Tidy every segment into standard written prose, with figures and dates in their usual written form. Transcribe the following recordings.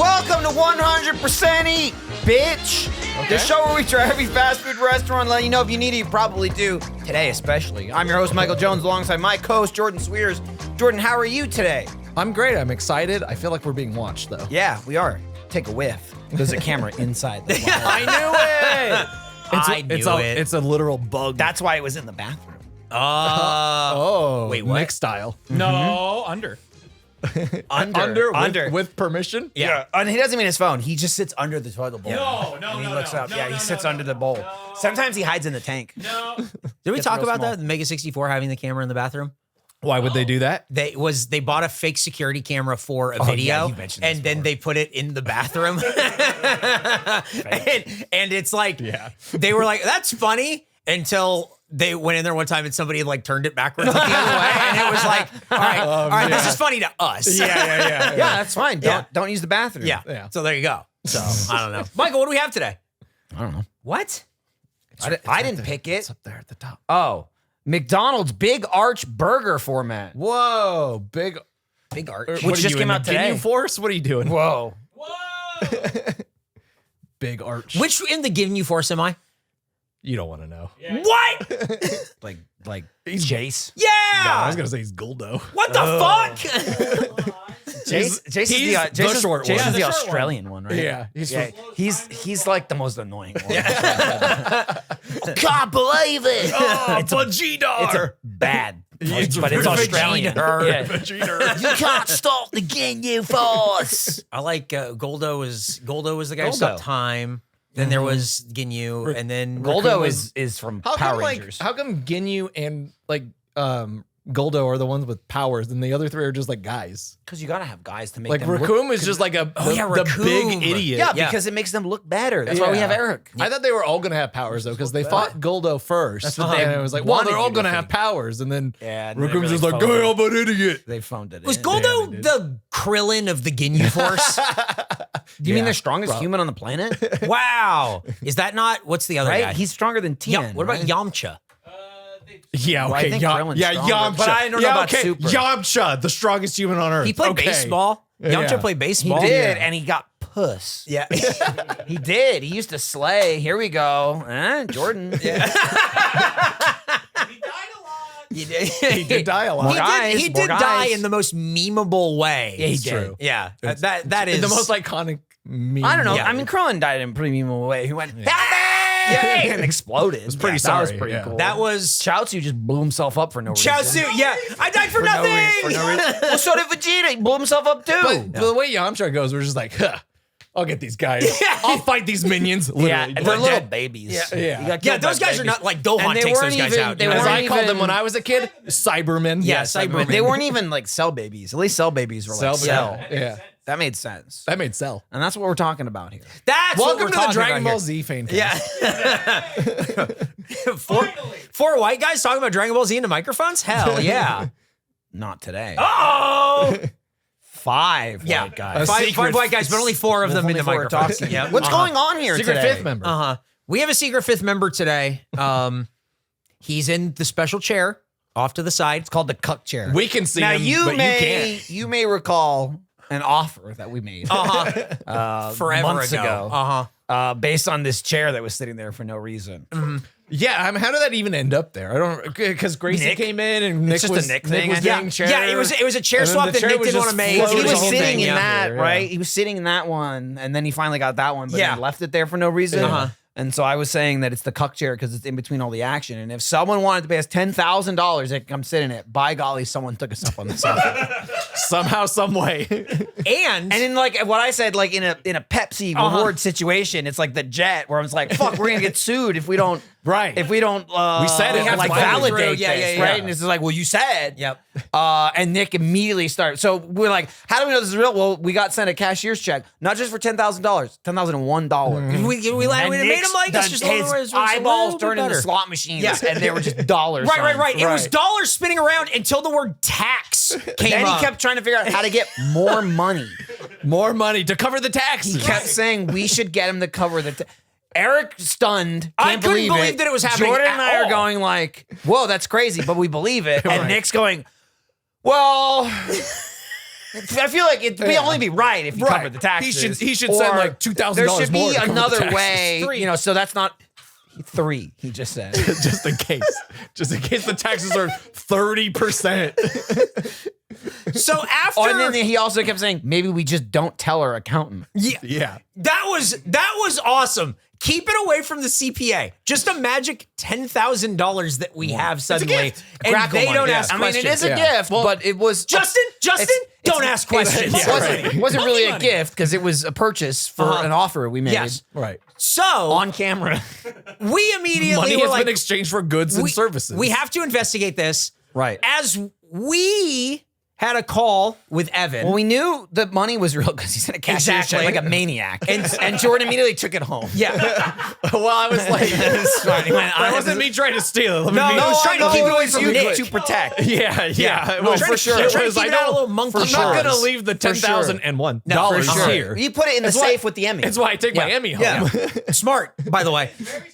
Welcome to 100% Eat, bitch. The show where we try every fast food restaurant and let you know if you need it, you probably do. Today especially. I'm your host, Michael Jones, alongside my co-host, Jordan Swears. Jordan, how are you today? I'm great. I'm excited. I feel like we're being watched, though. Yeah, we are. Take a whiff. There's a camera inside the I knew it. It's a literal bug. That's why it was in the bathroom. Wait, what? Nick style. No, under. Under. With permission? Yeah. And he doesn't mean his phone. He just sits under the toilet bowl. No, And he looks up. He sits under the bowl. No. Sometimes he hides in the tank. No. Did we It's talk real about small. that? The Mega 64 having the camera in the bathroom? Why would they do that? They bought a fake security camera for a yeah, video, you mentioned this and then they put it in the bathroom. and it's like, they were like, that's funny, until they went in there one time and somebody like turned it backwards the other way, and it was like, all right, this is funny to us. Yeah, that's fine. Don't use the bathroom. Yeah. So there you go. So I don't know, Michael. What do we have today? I don't know. What? I didn't pick it. It's up there at the top. Oh, McDonald's Big Arch Burger format. Whoa, big arch. Which just came out today. Ginyu Force? What are you doing? Whoa. Big arch. Which in the Ginyu Force am I? You don't want to know. What? Like Jace. Yeah. No, I was gonna say he's Goldo. What the fuck? Jace is he's the the short one. Jace is the short Australian one, right? Yeah, He's like the most annoying one. Can't believe it. it's Vegeta. It's a bad, but it's Vegeta. Australian. Yeah. Vegeta. You can't stop the Ginyu Force. I like Goldo was the guy who Goldo. stopped time. Then there was Ginyu, and then Goldo is from Power Rangers. How come Ginyu and Goldo are the ones with powers, and the other three are just like guys? Because you gotta have guys to make Like them look. Raccoon is just like the Raccoon. big idiot. Yeah, because it makes them look better. That's why we have Eric. I thought they were all gonna have powers though, because they fought Goldo first. That's what they and it was like, well, they're all wanted you to gonna have think. powers, and then Yeah, and they Raccoon's really just like, phoned it. I'm an idiot. They phoned it was in. Goldo they did. the Krillin of the Ginyu Force? Do you mean Yeah, the strongest human on the planet? Wow, is that not? What's the other Right? guy? He's stronger than Tien. What about right? Yamcha? Yeah, Well, I okay, think Krillin's stronger, Yamcha. but I don't know about okay. Super. Yamcha, the strongest human on earth. He played Okay. baseball. Yamcha Yeah. played He baseball. did, and he got puss. Yeah. He did. He used to slay. Here we go. Jordan. Yeah. He did. He did die a lot. He More did guys. die in the most memeable way. Yeah, he It's did. true. Yeah, that is the most iconic meme. I don't know. Yeah. I mean, Krillin died in a pretty memeable way. He went, "Hey!" and exploded. It was pretty That was sorry, pretty yeah. cool. That was Chaozu just blew himself up for no reason. Chaozu. Yeah, I died for For nothing. no reason. Well, so did Vegeta. He blew himself up too. But the way Yamcha goes, we're just like, huh, I'll get these guys. I'll fight these minions. Literally. Yeah, they're little babies. Yeah. He got Yeah, killed those by guys are babies. not like Gohan And they takes those weren't guys even- out. they you know? As weren't I called them even- when I was a kid, Cybermen. Yeah, Cybermen. They weren't even like cell babies. At least cell babies were like cell. Yeah. That made sense. That made Cell. And that's what we're talking about here. That's what Welcome we're to the talking Dragon about Ball here. Z fan. Yeah. four white guys talking about Dragon Ball Z into microphones? Hell yeah. Not today. Oh! 5 Yeah. white guys. Five white guys, but only four of them Only into four microphones. talking. Yeah. What's going on here Secret today? fifth member. Uh-huh. We have a secret fifth member today. He's in the special chair off to the side. It's called the cuck chair. We can see now him, you but may you may recall an offer that we made Forever months ago. Uh-huh. Based on this chair that was sitting there for no reason. Yeah, I mean, how did that even end up there? I don't, because Gracie Nick? came in and Nick just a was, Nick Nick thing, was I getting think. chair. Yeah, it was a chair And then swap the that chair Nick was didn't want just to make. floating He was the whole sitting thing, in yeah. that, Yeah. right? He was sitting in that one, and then he finally got that one, but Yeah. then left it there for no reason. Uh-huh. And so I was saying that it's the cuck chair because it's in between all the action. And if someone wanted to pay us $10,000, they could come sit in it. By golly, someone took us up on this offer. Somehow, some way. And And in like what I said, like in a Pepsi reward situation, it's like the jet where I was like, "Fuck, we're gonna get sued if we don't." Right. If we don't, We said it. like We have to follow validate through. Yeah, this, yeah, right? yeah. And it's just like, well, you said, Yep. And Nick immediately started. So we're like, how do we know this is real? Well, we got sent a cashier's check, not just for $10,000, $10,001. we made him like this. Just his eyeballs turned into better. slot machines, Yeah. and they were just dollars. Right. It was dollars spinning around until the word tax came Then he up. kept trying to figure out how to get more money. More money to cover the taxes. He kept saying we should get him to cover the. Eric stunned. I Can't couldn't believe that it was happening Jordan at and I all. are going like, "Whoa, that's crazy," but we believe it. And Right. Nick's going, "Well, I feel like it'd only be right if you covered the taxes. He should send like $2,000 There should more be to cover the another taxes. way, so that's not 3, he just said. Just in case the taxes are 30%. So after, and then he also kept saying, maybe we just don't tell our accountant. Yeah. that was awesome. Keep it away from the CPA. Just a magic $10,000 that we have suddenly, and Grackle they money, don't yeah. ask I mean, questions. it is a gift, but it was Justin, don't ask questions. It wasn't really a gift because it was a purchase for an offer we made. Yes. Right. So On camera. we immediately Money were has like, been exchanged for goods and services. we have to investigate this. Right. As we had a call with Evan. Well, we knew the money was real because he sent a cashier check like a maniac. And Jordan immediately took it home. yeah. Well, I was like, It's fine. He went, that wasn't me trying to steal it. No, I was trying to keep it away from you Nick. to protect. Yeah. No, Well, for sure. It Trying to was, keep I it out a know, little monkey I'm not bars. going to leave the $10,001 For sure. here. You put it in the safe with the Emmy. It's why I take my Emmy home. Yeah. Smart, by the way.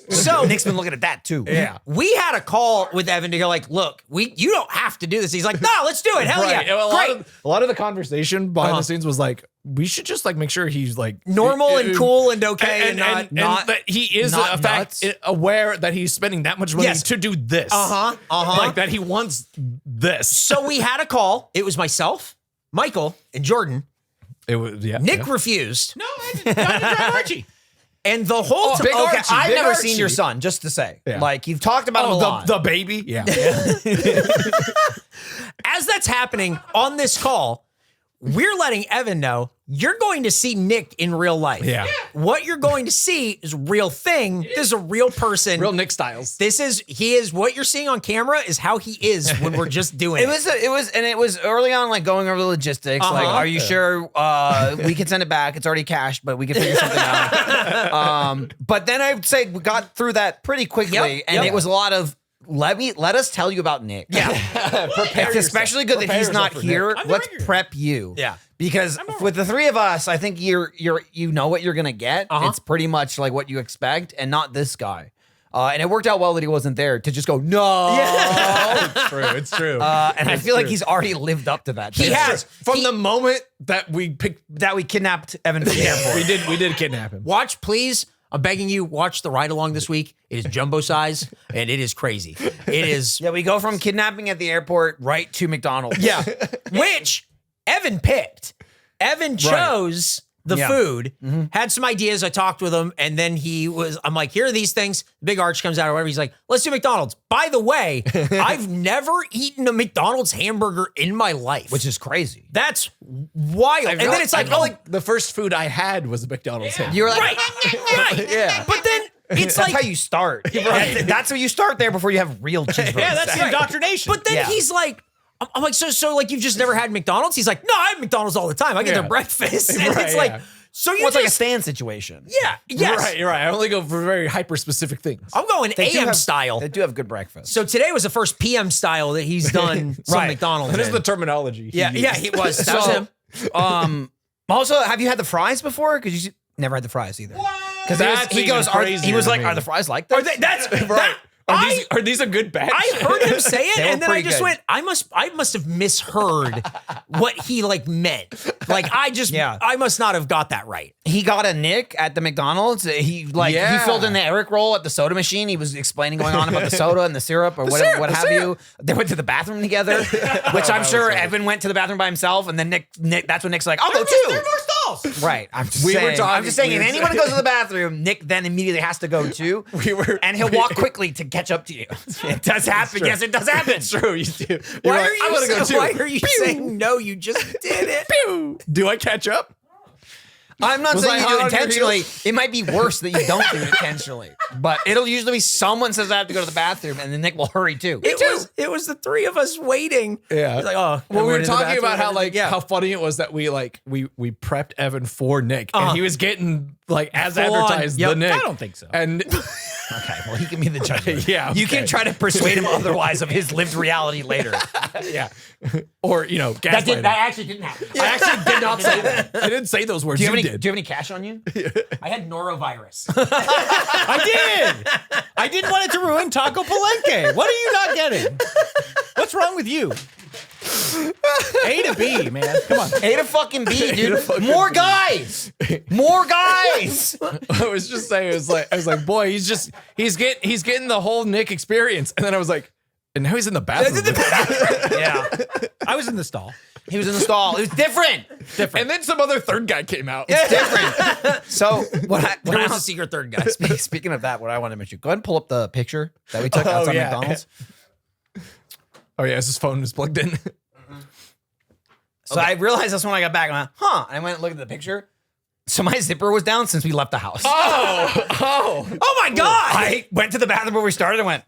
So Nick's been looking at that too. Yeah. we had a call with Evan to go like, look, you don't have to do this. He's like, no, let's do it. Hell Right. yeah. Well, Great. a lot of the conversation behind the scenes was like, we should just like make sure he's like Normal and cool and okay and not that he is not in fact nuts. aware that he's spending that much money Yes. to do this. Like that he wants this. So we had a call. It was myself, Michael, and Jordan. It was Nick refused. No, I didn't drive Archie. And the whole time, Big Archie, I've Big never Archie. seen your son, just to say. Yeah. Like, you've talked about him a lot. the baby. Yeah. as that's happening on this call, we're letting Evan know you're going to see Nick in real life. Yeah. What you're going to see is a real thing. This is a real person. Real Nick Styles. He is what you're seeing on camera is how he is when we're just doing it. It was early on, like going over the logistics. Like, are you sure we can send it back? It's already cashed, but we can figure something out. But then I'd say we got through that pretty quickly, and it was a lot of let us tell you about Nick. Yeah. It's especially good that Prepare he's not yourself for here. I'm the Let's ringer. prep you. Yeah. Because with the three of us, I think you know what you're gonna get. It's pretty much like what you expect, and not this guy. And it worked out well that he wasn't there to just go, no. It's true. It's true. And I feel like he's already lived up to that. He has. From the moment that we picked, That we kidnapped Evan from the airport. we did kidnap him. Watch, please. I'm begging you, watch the ride along this week. It is jumbo size and it is crazy. It is. Yeah, we go from kidnapping at the airport right to McDonald's. Yeah. Which Evan picked. Evan chose the food, had some ideas. I talked with him, and then I'm like, here are these things. Big Arch comes out or whatever. He's like, let's do McDonald's. By the way, I've never eaten a McDonald's hamburger in my life. Which is crazy. That's wild. And then it's like, oh, the first food I had was a McDonald's hamburger. You were like, right. Yeah. But then it's that's like, how you start. That's how you start there before you have real cheeseburgers. Yeah, that's the indoctrination. but then he's like, I'm like, so like you've just never had McDonald's? He's like, no, I have McDonald's all the time. I get their breakfast. And Right, it's like, yeah. so you Well, it's like a just, stand situation. yeah, yes. You're right. I only go for very hyper specific things. I'm going They do AM have- style. They do have good breakfast. So today was the first PM style that he's done some Right. McDonald's. That is in. the terminology. yeah, he was. That was him. Also, have you had the fries before? Because you never had the fries either. Because That's he goes, even crazier he was to like, me. are the fries like this? That's Right. Are these a good batch? I heard him say it, They were and then I pretty just good. went, I must have misheard what he like meant. Like I must not have got that right. He got a Nick at the McDonald's. He filled in the Eric roll at the soda machine. He was explaining going on about the soda and the syrup or whatever, what have you. They went to the bathroom together, which I'm sure Evan went to the bathroom by himself, and then Nick that's when Nick's like, I'll go too. There are more stalls. Right. I'm just We were saying. talking- I'm just saying. we If were anyone saying- goes to the bathroom, Nick then immediately has to go too. And he'll walk quickly to catch up to you. It does happen. Yes, it does happen. It's true. You do. Why You're are like, you? I'm gonna go too. Why are you saying no? You just did it. Pew. Do I catch up? I'm not Was saying I you do hot it on your intentionally. heels? It might be worse that you don't do it intentionally. But it'll usually be someone says I have to go to the bathroom, and then Nick will hurry too. It was the three of us waiting. Yeah. He's like, oh, Well, we we're were in the talking bathroom about and how everything. how funny it was that we prepped Evan for Nick, and he was getting like as Full on. advertised Yep. the Nick. I don't think so. And Okay, well, he can be the judge. Yeah, You okay. can try to persuade him otherwise of his lived reality later. yeah, or gaslighting. actually didn't happen. I actually did not say that. I didn't say those words. Do you have did. any cash on you? I had norovirus. I did. I didn't want it to ruin Taco Palenque. What are you not getting? What's wrong with you? A to B, man. Come on. A to fucking B, dude. More guys. More guys. I was just saying, I was like, boy, he's getting the whole Nick experience. And then I was like, and now he's in the bathroom. Yeah. I was in the stall. He was in the stall. It was different. And then some other third guy came out. It's different. So There was a secret third guy. speaking of that, what I want to mention, go ahead and pull up the picture that we took outside McDonald's. Oh yeah, his phone was plugged in. So I realized that's when I got back. And I went, huh? And I went and looked at the picture. So my zipper was down since we left the house. Oh Oh my God. I went to the bathroom where we started and went,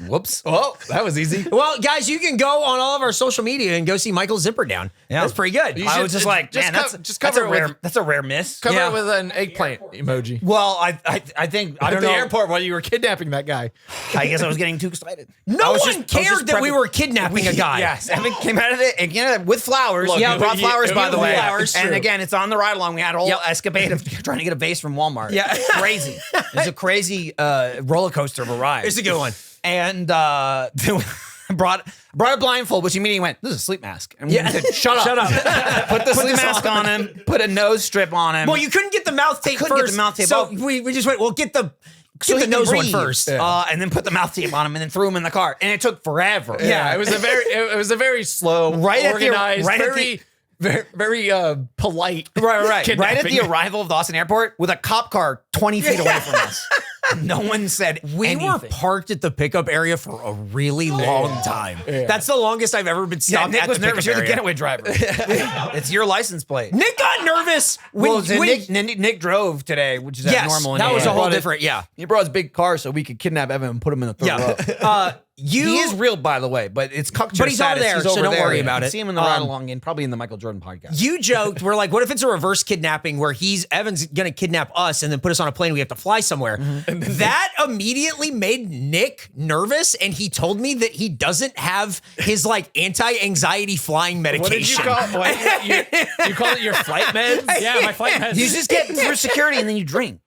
whoops. well, that was easy. Well, guys, you can go on all of our social media and go see Michael's zipper down. Yeah. That's pretty good. I was just like, just man, co- that's just cover a it with- rare, that's a rare miss. Cover Yeah. it with an eggplant emoji. Well, I think I At don't the know. airport while you were kidnapping that guy. I guess I was getting too excited. No I was one just- I was cared just that we prepping- were kidnapping a guy. Yes, Evan came out of it again with flowers. Look, Yeah, it- brought it- flowers it- by the it- way. flowers, And true. again, it's on the ride along. We had a whole Yep. escapade of trying to get a vase from Walmart. Yeah. It's crazy. It's a crazy roller coaster of a ride. It's a good one. And brought a blindfold, which immediately went, "This is a sleep mask." And we Yeah. said, "Shut up, Shut up. Put the sleep this mask on. on him. Put a nose strip on him." Well, you couldn't get the mouth tape couldn't get first. the mouth tape so off. we just went, well, get the so he the can nose one breathe. first. And then put the mouth tape on him, and then threw him in the car. And it took forever. Yeah, it was a very slow, Right at the- organized, right at very polite. Right. Right at the kidnapping. arrival of the Austin airport with a cop car 20 feet away from us. No one said We anything. were parked at the pickup area for a really long time. That's the longest I've ever been Yeah, stopped Nick at was the nervous. pickup You're the area. getaway driver. It's your license plate. Nick got nervous when, Well, when Nick drove today, which is yes, abnormal. that was a whole brought it- different. Yeah, He brought his big car so we could kidnap Evan and put him in the third row. yeah. He is real, by the way, but it's cuck But he's over status. there, He's so over don't there. worry You about can it. See him in the ride along, and probably in the Michael Jordan podcast. You joked, we're like, what if it's a reverse kidnapping where Evan's gonna kidnap us and then put us on a plane, we have to fly somewhere. That immediatally made Nick nervous, and he told me that he doesn't have his like anti-anxiety flying medication. What did you call it? You call it your flight meds? Yeah, my flight meds. You just get through security and then you drink.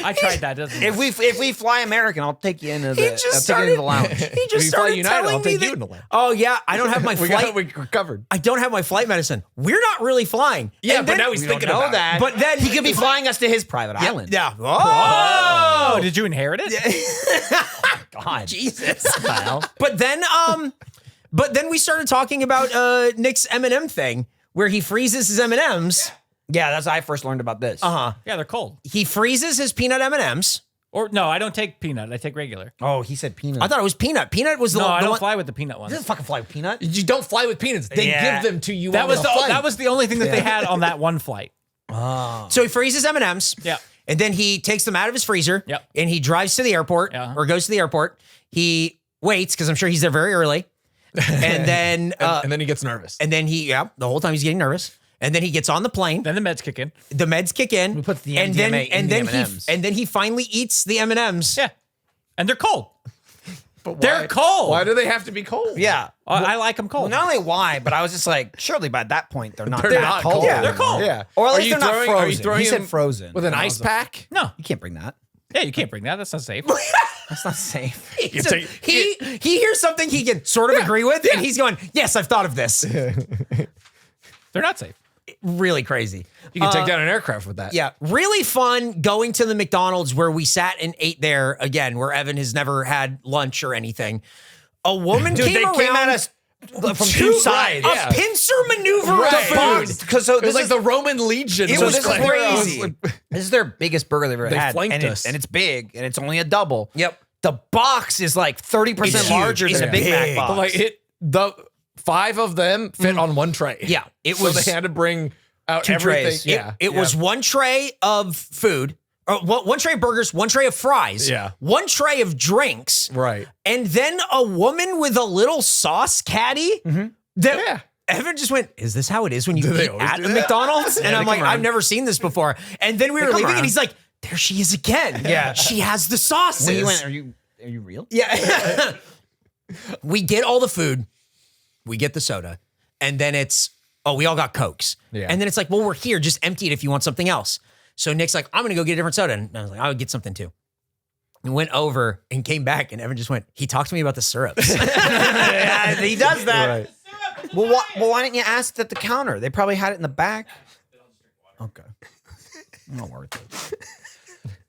I tried that. Doesn't If we fly American, I'll take you into the, He I'll just take you started. into the lounge. He If just you fly started United, telling I'll me take that. you in the lounge. Oh yeah, I don't have my flight. We're covered. I don't have my flight medicine. We're not really flying. Yeah, And but then- now he's We don't thinking know about that. But then He could be flying us to his private Yeah, island. yeah. Oh, did you inherit it? God. Jesus. Kyle. But then we started talking about Nick's M&M thing where he freezes his M&Ms. Yeah, that's how I first learned about this. Uh-huh. Yeah, they're cold. He freezes his peanut M&Ms. Or no, I don't take peanut. I take regular. Oh, he said peanut. I thought it was peanut. Peanut was the, No, I the don't one. fly with the peanut He ones. doesn't fucking fly with peanut. You don't fly with peanuts. They Yeah. give them to you. That on was the flight. that was the only thing that they had on that one flight. So he freezes M&Ms. Yeah. And then he takes them out of his freezer. Yep. And he drives to the airport or goes to the airport. He waits because I'm sure he's there very early. And then and then he gets nervous. the whole time he's getting nervous. And then he gets on the plane. Then the meds kick in. The meds kick in. We put the and then MDMA in and the then M&Ms. and then he finally eats the M&Ms. Yeah, and they're cold. But They're cold. Why do they have to be cold? Yeah. I like them Well, cold. not only why, but I was just like, surely by that point they're not They're that not cold. cold. Yeah, They're cold. Yeah. Or at Are least you they're not throwing- are you frozen. throwing He said them frozen. with an And I ice was like, pack? No. You can't bring that. Yeah, you can't bring that. That's not safe. That's not safe. You take- He hears something he can sort of agree with, and he's going, "Yes, I've thought of this." They're not safe. Really crazy. You can take down an aircraft with that. Yeah, really fun going to the McDonald's where we sat and ate there again, where Evan has never had lunch or anything. A woman Dude, came they around came at us from two sides. A pincer maneuver Right. of the food. Because so It was this like is the Roman Legion. it was like- crazy. This is their biggest burger they've ever They had, flanked and us. it's big, and it's only a double. Yep. The box is like 30% It's larger huge. than a It's Big Mac big. box. But like the 5 of them fit on one tray. Yeah, it So was they had to bring out 2 everything. trays. Yeah. It was one tray of food, or one tray of burgers, one tray of fries, Yeah. one tray of drinks, Right. and then a woman with a little sauce caddy. That Yeah. Evan just went, "Is this how it is when you Do they eat always at do a that? McDonald's?" And I'm they like, come around. "I've never seen this before." And then we were come leaving, around. and he's like, "There she is again. Yeah. she has the sauces." when you went, are you real? Yeah. We get all the food, we get the soda, and then it's, we all got Cokes. Yeah. And then it's like, well, we're here, just empty it if you want something else. So Nick's like, I'm gonna go get a different soda. And I was like, I would get something too. And went over and came back, and Evan just went, he talked to me about the syrups. Yeah, he does that. Right. Well, why didn't you ask at the counter? They probably had it in the back. Okay. Not worth it.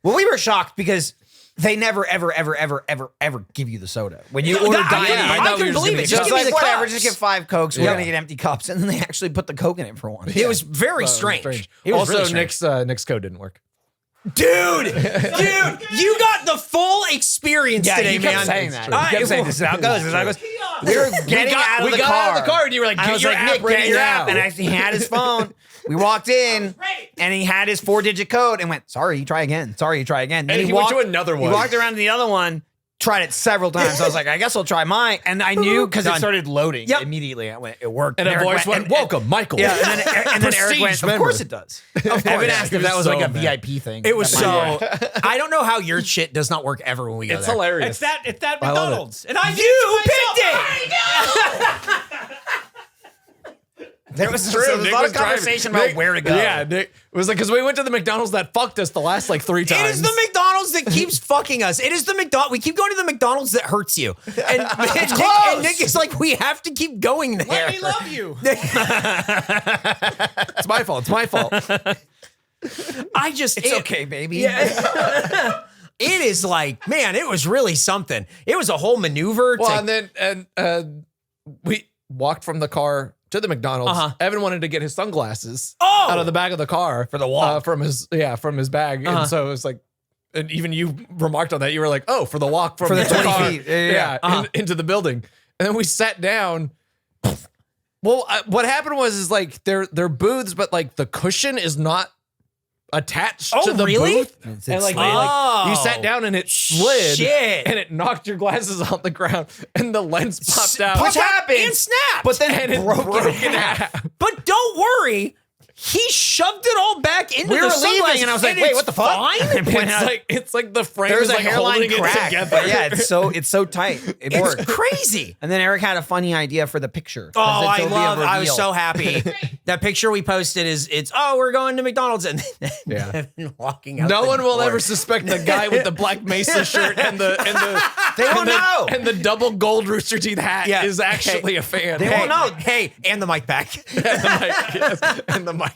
Well, we were shocked because they never, ever give you the soda. When you order dine-in, I couldn't believe it. Just Just give me like, the whatever, cups. just get 5 Cokes. We're gonna get empty cups, and then they actually put the Coke in it for once. It was very strange. It was Also, really strange. Nick's code didn't work. Dude, you got the full experience today, he kept man. saying that. He kept saying, "This is how it goes. This is how it goes." We were getting out of we the got car. out of the car, and you were like, I "Get was your like, app Nick, ready get your now." app. And actually, he had his phone. We walked in, and he had his 4-digit code, and went, "Sorry, try again. Sorry, try again." Then And he went to another one. He walked around to the other one. Tried it several times. I was like, I guess I'll try mine. And I knew because it started loading immediately. I went, it worked. And a Eric voice went, "Welcome, Michael." Yeah, and then Eric went, Prestige of member. course it does. Evan asked if that was so like a mad. VIP thing. It was That might so. be. I don't know how your shit does not work ever when we go It's there. hilarious. It's that I love it. McDonald's. And I You picked picked it. There was, True, so there's Nick a lot was of conversation driving. about where to go. Yeah, Nick it was like because we went to the McDonald's that fucked us the last like 3 times. It is the McDonald's that keeps fucking us. It is the McDonald's. We keep going to the McDonald's that hurts you. And, Nick is like, we have to keep going there. Let me love you. It's my fault. It's my fault. I just. It's okay, baby. Yeah. It is like, man, it was really something. It was a whole maneuver. Well, and then we walked from the car to the McDonald's. Evan wanted to get his sunglasses out of the back of the car for the walk. from his bag, and so it was like, and even you remarked on that. You were like, "Oh, for the walk from For the 20 car, feet. Yeah. into the building." And then we sat down. Well, what happened was like they're booths, but like the cushion is not attached to the really? booth. And like, you sat down and it slid Shit. and it knocked your glasses on the ground and the lens popped out. Which happened. And snapped. But then and it broke in half. But don't worry. He shoved it all back into We the were sunglasses, leaving, and I was like, and "Wait, it's what the fuck?" fine? It's like the frame There's is a like hairline holding crack. it together. But yeah, it's so tight. It It's worked. crazy. And then Eric had a funny idea for the picture. Oh, I It'll be a I was reveal. so happy. That picture we posted it's we're going to McDonald's and Yeah. walking out. No the one will door. ever suspect the guy with the Black Mesa shirt and the They won't know. and the double gold Rooster Teeth hat Yeah. is actually a fan. They Hey, won't know. Hey, and the mic back. And the mic.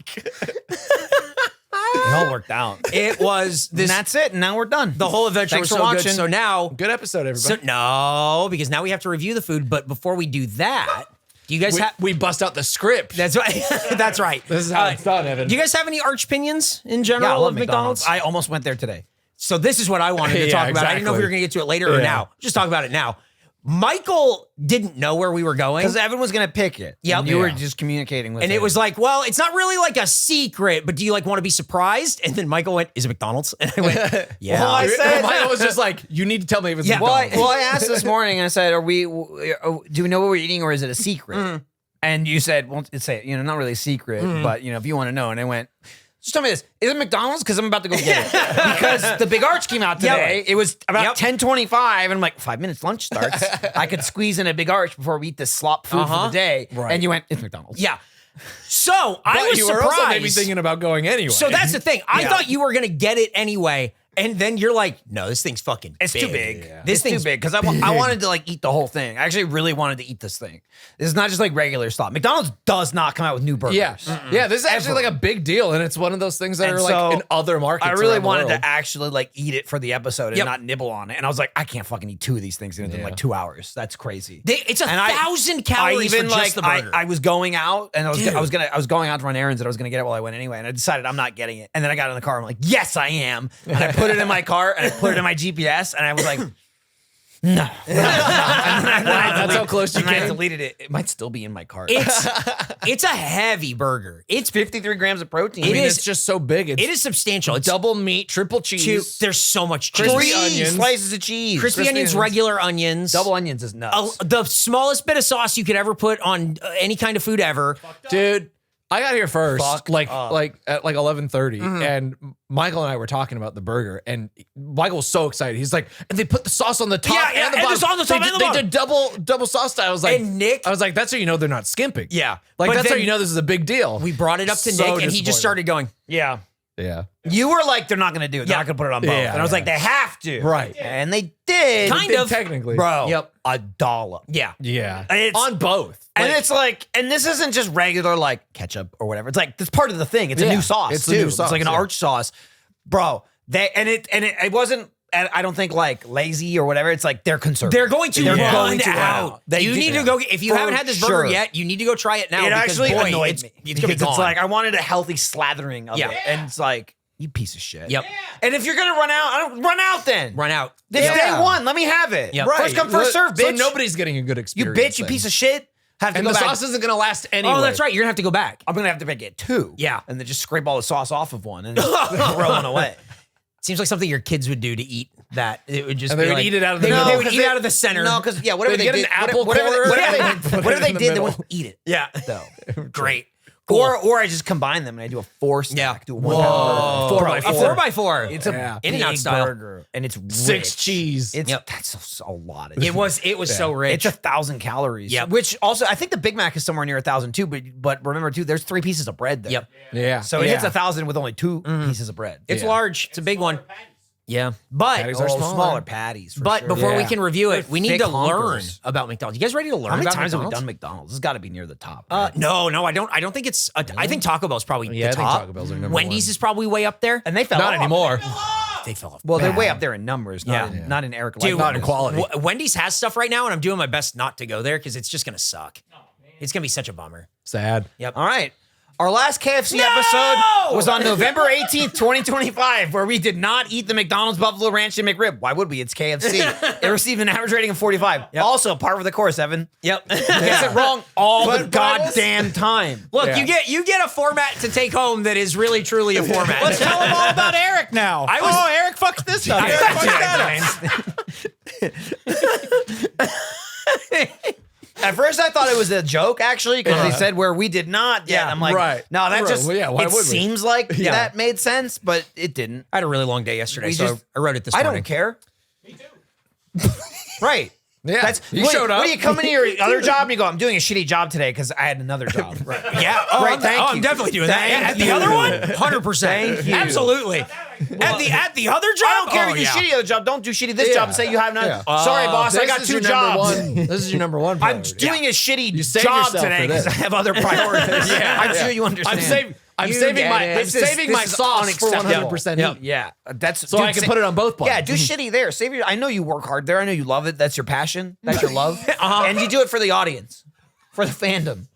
It all worked out. It was And this. that's it. And now we're done. The whole adventure Thanks was for so watching. good. So now, Good episode, everybody. no, because now we have to review the food. But before we do that, do you guys have? we bust out the script. That's right. That's right. This is how it's done, Evan. Do you guys have any arch opinions in general Yeah, I love of McDonald's. McDonald's? I almost went there today. So this is what I wanted to Yeah, talk about. I didn't know if we exactly. were going to get to it later or Yeah. now. Just talk about it now. Michael didn't know where we were going. Because Evan was going to pick it. Yep. And you were Yeah. just communicating with And him. it was like, well, it's not really like a secret, but do you like want to be surprised? And then Michael went, is it McDonald's? And I went, yeah. Well, I said- Michael was just like, you need to tell me if it's Yeah. McDonald's. Well, I asked this morning, and I said, do we know what we're eating, or is it a secret? And you said, well, it's not really a secret, but if you want to know. And I went, just tell me this: is it McDonald's? Because I'm about to go get it. Because the Big Arch came out today. Yep. It was about Yep. 10:25, and I'm like, 5 minutes lunch starts. I could squeeze in a Big Arch before we eat this slop food for the day. Right. And you went, it's McDonald's. Yeah. So I But was you surprised. were also maybe thinking about going anyway. So that's the thing. I Yeah. thought you were going to get it anyway. And then you're like, no, this thing's fucking It's big. too big. This It's too thing's big because I wanted to eat the whole thing. I actually really wanted to eat this thing. This is not just like regular slop. McDonald's does not come out with new burgers. Yeah. Yeah, this is actually Ever. like a big deal, and it's one of those things that And are like so, in other markets. I really around the wanted world. to actually eat it for the episode and Yep. not nibble on it. And I was like, I can't fucking eat 2 of these things in like 2 hours. That's crazy. It's And I- 1,000 calories for just the burger. I was going out and I was Dude. I was going out to run errands and I was gonna get it while I went anyway. And I decided I'm not getting it. And then I got in the car. I'm like, yes, I am. And I put it in my car and I put it in my GPS and I was like, no. That's how close you and I came. deleted it. It might still be in my car. it's a heavy burger. It's 53 grams of protein. I mean, is- it's just so big. It's it is substantial. It's double meat, triple two. cheese. There's so much cheese. Crispy Three onions. slices of cheese. Crispy onions, regular onions. Double onions is nuts. The smallest bit of sauce you could ever put on any kind of food ever. Dude, I got here first, Fuck like up. at 11:30, and Michael and I were talking about the burger, and Michael was so excited. He's like, and they put the sauce on the top Yeah, yeah, and the and bottom. the sauce on the top they and the did, bottom. They did double sauce style. I was like, And Nick- I was like, that's how you know they're not skimping. Yeah. like But that's how then you know this is a big deal. We brought it up to So Nick, and he disappointed. just started going, yeah. Yeah. You were like, they're not going to do it. They're not going to put it on both. Yeah, and I was like, they have to. Right. And they did. Kind of. Technically. Bro. Yep. A dollop. Yeah. Yeah. It's- on both. And it's like, and this isn't just regular like ketchup or whatever. It's like, it's part of the thing. It's a Yeah, new sauce it's too. a new It's sauce, like an yeah. arch sauce. Bro, it wasn't, I don't think like lazy or whatever. It's like they're concerned. They're going to They're run going to run out. out. They You do. need to go. If you For haven't had this burger sure. yet, you need to go try it now. It because, actually boy, annoyed it's, me. It's gonna be Because gone. it's like, I wanted a healthy slathering of Yeah. it. And it's like, you piece of shit. Yep. And if you're going to run out, run out then. Run out. This Yeah. day one. Let me have it. Yep. First come, first serve, bitch. So nobody's getting a good You experience. bitch, you then. piece of shit. Have to And go the back. sauce isn't going to last anyway. Oh, that's right. You're gonna have to go back. I'm gonna have to make it two. Yeah. And then just scrape all the sauce off of one and just throw one away. Seems like something your kids would do to eat that. It would just And they be would like, eat it out of the they would- middle. They would 'cause eat out of the center. No, because whatever They'd they get did, an apple whatever core whatever and they, put it whatever in they the did, they middle. wouldn't eat it. Yeah. Though. Great. Or I just combine them and I do a 4-stack. Yeah. Do a 1 Whoa. pound burger. by A four. 4x4. It's a Yeah. In-N-Out big style. burger and it's 6 rich. cheese. It's Yep. that's a lot of cheese. It was so rich. It's 1,000 calories. Yep. Which also I think the Big Mac is somewhere near 1,000 too. But remember too, there's 3 pieces of bread there. Yep. yeah. So it hits 1,000 with only 2 pieces of bread. It's Yeah. large. It's a big one. Yeah. But Patties are smaller patties. For but sure. before we Yeah. can review it, we need thick to learn honkers. about McDonald's. You guys ready to learn how many about times have we McDonald's? done McDonald's? This has got to be near the top. No, I don't think it's. I think Taco Bell's probably Yeah, I the think top. Taco Bell's are number Wendy's one. is probably way up there. and they fell Not off. anymore. They fell off. Well, they're way Bad. up there in numbers, Yeah. not in Eric. Dude, not in quality. Wendy's has stuff right now, and I'm doing my best not to go there because it's just gonna suck. It's gonna be such a bummer. Sad. Yep. All right. Our last KFC episode was on November 18th, 2025, where we did not eat the McDonald's Buffalo Ranch and McRib. Why would we? It's KFC. It received an average rating of 45. Also, par for the course, Evan. Yep. Gets it wrong all the But I will- goddamn time. Look, Yeah. you get a format to take home that is really truly a format. Let's tell them all about Eric now. Eric fucks this up. Eric fucks that up. At first, I thought it was a joke, actually, because they said where we did not. Yeah, Yeah, I'm like, right. no, that Right. just Well, yeah, why it would we? seems like that made sense, but it didn't. I had a really long day yesterday, We so just- I wrote it this I morning. don't care. Me too. Right. Yeah. You showed up. When you come into your other job and you go, I'm doing a shitty job today because I had another job. Right. Yeah. Oh, Right, thank I'm you. definitely doing that. Thank At the you. other one, 100%. Thank you. Absolutely. At the other job, I don't care oh, if you yeah. do shitty other job. Don't do shitty this job and say you have none. Yeah. Sorry, boss. I This got is 2 your number jobs. one- This is your number one. I'm priority. doing a shitty saved job yourself today for because I this. have other priorities. I'm sure you understand. I'm You saving get my it. I'm saving my This is sauce for unacceptable. 100% Yep. heat. Yeah, that's So I can put it on both Yeah, plates. do shitty there. Save your. I know you work hard there. I know you love it. That's your passion. That's your love. And you do it for the audience, for the fandom,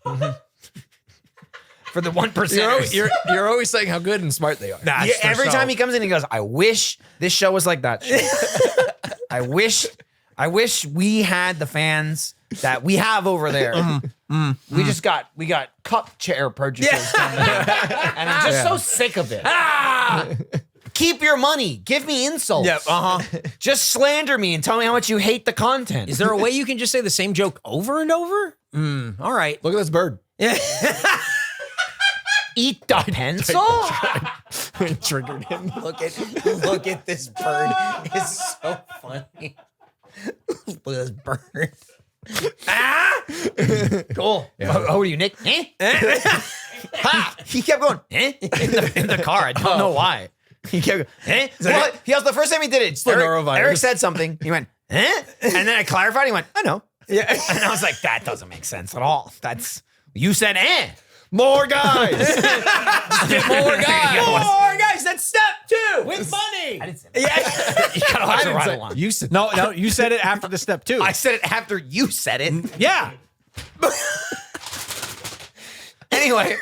for the 1%. You're always saying how good and smart they are. Nah, Yeah, it's their every show. time he comes in, he goes, "I wish this show was like that show. I wish we had the fans that we have over there. We got cup chair purchases, coming in, and I'm just so sick of it. Keep your money. Give me insults. Yep. Just slander me and tell me how much you hate the content. Is there a way you can just say the same joke over and over? All right. Look at this bird. Eat the pencil? Triggered him. Look at this bird. It's so funny. Look at this bird. Cool. How are you, Nick? Ha! He kept going, in the car. I don't know why. He kept going, Well, he also, the first time he did it, the norovirus. Eric said something. He went, And then I clarified. He went, I know. Yeah. And I was like, that doesn't make sense at all. You said, More guys. Get more guys. More guys. That's step 2. With money. I didn't say that. You gotta watch the ride along. You said No, you said it after the step 2. I said it after you said it. yeah. Anyway,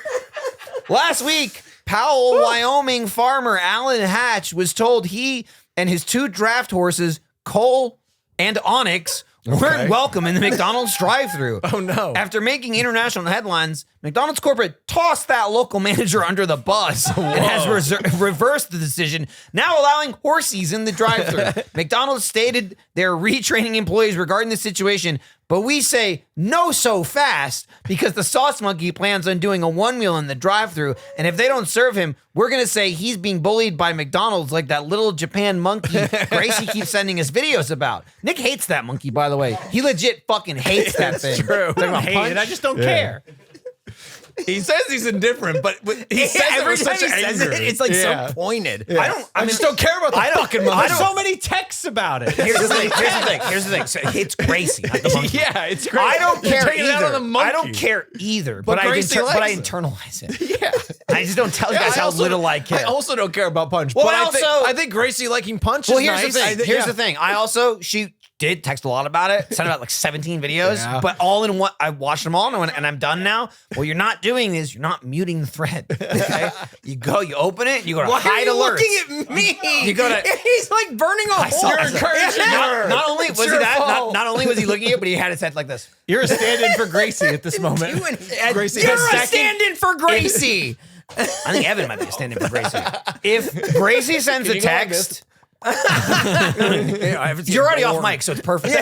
last week, Powell, Wyoming farmer Alan Hatch was told he and his 2 draft horses, Cole and Onyx, weren't welcome in the McDonald's drive-thru. Oh, no. After making international headlines, McDonald's corporate tossed that local manager under the bus and has reversed the decision, now allowing horsies in the drive-thru. McDonald's stated they're retraining employees regarding the situation, but we say no so fast because the sauce monkey plans on doing a 1 meal in the drive-thru, and if they don't serve him, we're going to say he's being bullied by McDonald's like that little Japan monkey Gracie keeps sending us videos about. Nick hates that monkey, by the way. He legit fucking hates that thing. true. Talking about Hate punch. it. I just don't care. He says he's indifferent, but he says it Every with time such he says anger. it, it's like Yeah. so pointed. Yeah. I just don't care about the fucking monkey. There's so many texts about it. Here's the thing. So it's Gracie, not the monkey. Yeah, it's great. I don't care Taking it out either. on the monkey. I don't care either. But, Gracie likes I it. internalize it. Yeah. I just don't tell you guys I how also- little I care. I also don't care about Punch. Well, but I I think Gracie liking Punch Well, is here's nice. the thing. Here's the thing. She did text a lot about it. Sent about like 17 videos, Yeah. but all in one. I watched them all, and I'm done now. What you're not doing is you're not muting the thread. Okay? You open it. You go to Why hide are you alerts. looking at me? You go to. He's like burning a hole. You're encouraging her. Not only was It's he your that, fault. not only was he looking at it, but he had it set like this. You're a stand-in for Gracie at this moment. Gracie You're has a second- stand-in for Gracie. I think Evan might be a stand-in for Gracie. If Gracie sends Can a you go like text. this? You're already off mic, so it's perfect.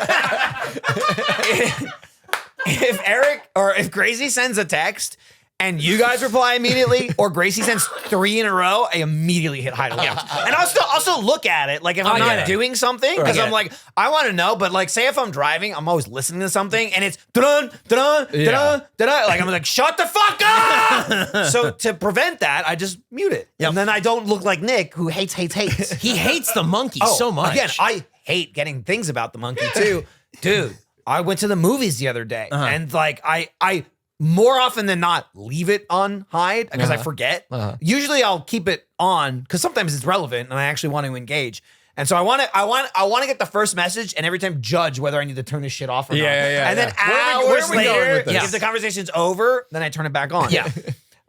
if Gracie sends a text and you guys reply immediately, or Gracie sends 3 in a row, I immediately hit hide alert. And I'll still look at it, like if I'm not doing something, because I'm like, I want to know, but like say if I'm driving, I'm always listening to something and it's dun dun dun dun dun, like I'm like, shut the fuck up. So to prevent that, I just mute it. And then I don't look like Nick, who hates. He hates the monkey so much. Again, I hate getting things about the monkey too. Dude, I went to the movies the other day and like I more often than not leave it on hide because I forget. Usually I'll keep it on because sometimes it's relevant and I actually want to engage. And so I want to get the first message and every time judge whether I need to turn this shit off or not. Yeah. And then Where hours are we going later, with this? if the conversation's over, then I turn it back on. Yeah.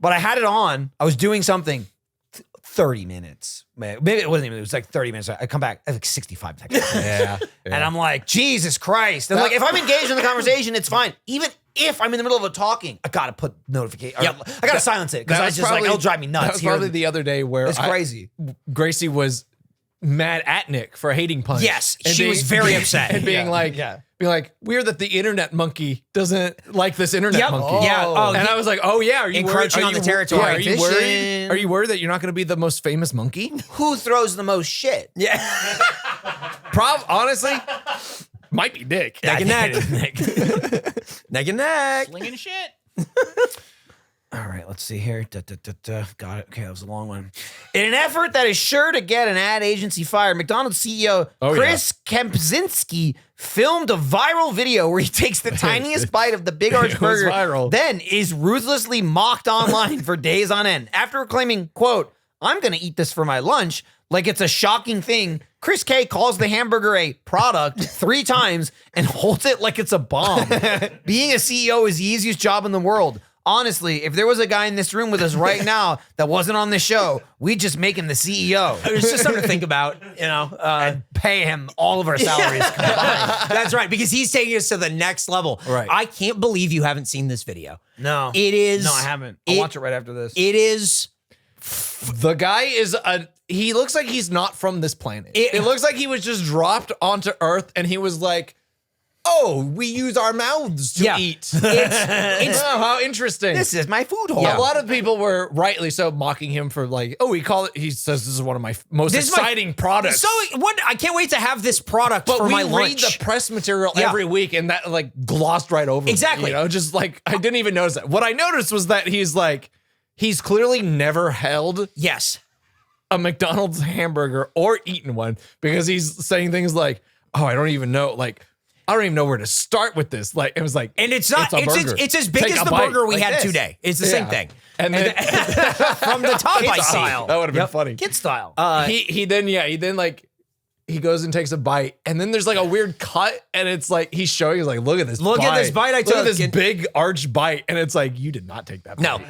But I had it on. I was doing something. 30 minutes. Maybe it wasn't even, it was like 30 minutes. I come back, like 65 seconds. And I'm like, Jesus Christ. And like, if I'm engaged in the conversation, it's fine. Even if I'm in the middle of a talking, I gotta put notification. I gotta silence it because I just like, it'll drive me nuts. That was probably the other day where It's crazy. Gracie was mad at Nick for hating Punch. Yes, And she was very upset. And being like, weird that the internet monkey doesn't like this internet monkey. Yeah. Oh, and I was like, oh yeah, are you encroaching worried? on the territory. Are you worried? Competition. Are you worried that you're not going to be the most famous monkey? Who throws the most shit? Yeah. Honestly, might be Nick. Neck and neck. Neck and neck. Slinging shit. All right, let's see here. Got it. Okay, that was a long one. In an effort that is sure to get an ad agency fired, McDonald's CEO Chris Kempczynski filmed a viral video where he takes the tiniest bite of the Big Arch burger, viral. then is ruthlessly mocked online for days on end. After claiming, quote, "I'm going to eat this for my lunch," like it's a shocking thing, Chris K calls the hamburger a product 3 times and holds it like it's a bomb. Being a CEO is the easiest job in the world. Honestly, if there was a guy in this room with us right now that wasn't on the show, we'd just make him the CEO. It's just something to think about, you know. And pay him all of our salaries combined. That's right, because he's taking us to the next level. Right. I can't believe you haven't seen this video. No. It is. No, I haven't. I'll watch it right after this. It is. The guy is he looks like he's not from this planet. It looks like he was just dropped onto Earth and he was like, oh, we use our mouths to eat. It's oh, how interesting. This is my food hole. A lot of people were rightly so mocking him for like, oh, he says this is one of my most exciting products. So what? I can't wait to have this product but for we my read lunch. the press material every week and that like glossed right over. Exactly. You know, just like I didn't even notice that. What I noticed was that he's clearly never held Yes. a McDonald's hamburger or eaten one because he's saying things like, oh, I don't even know where to start with this. Like it was like, And it's not. a burger. It's as big Take as a the bite burger we like had this. today. It's the same thing. And then From the top, I see. style. that would have been funny. Kid style. He then like he goes and takes a bite, and then there's like a weird cut, and it's like he's showing, he's like, look at this Look bite. at this bite I Look at took. this big arch bite, and it's like, you did not take that bite. No.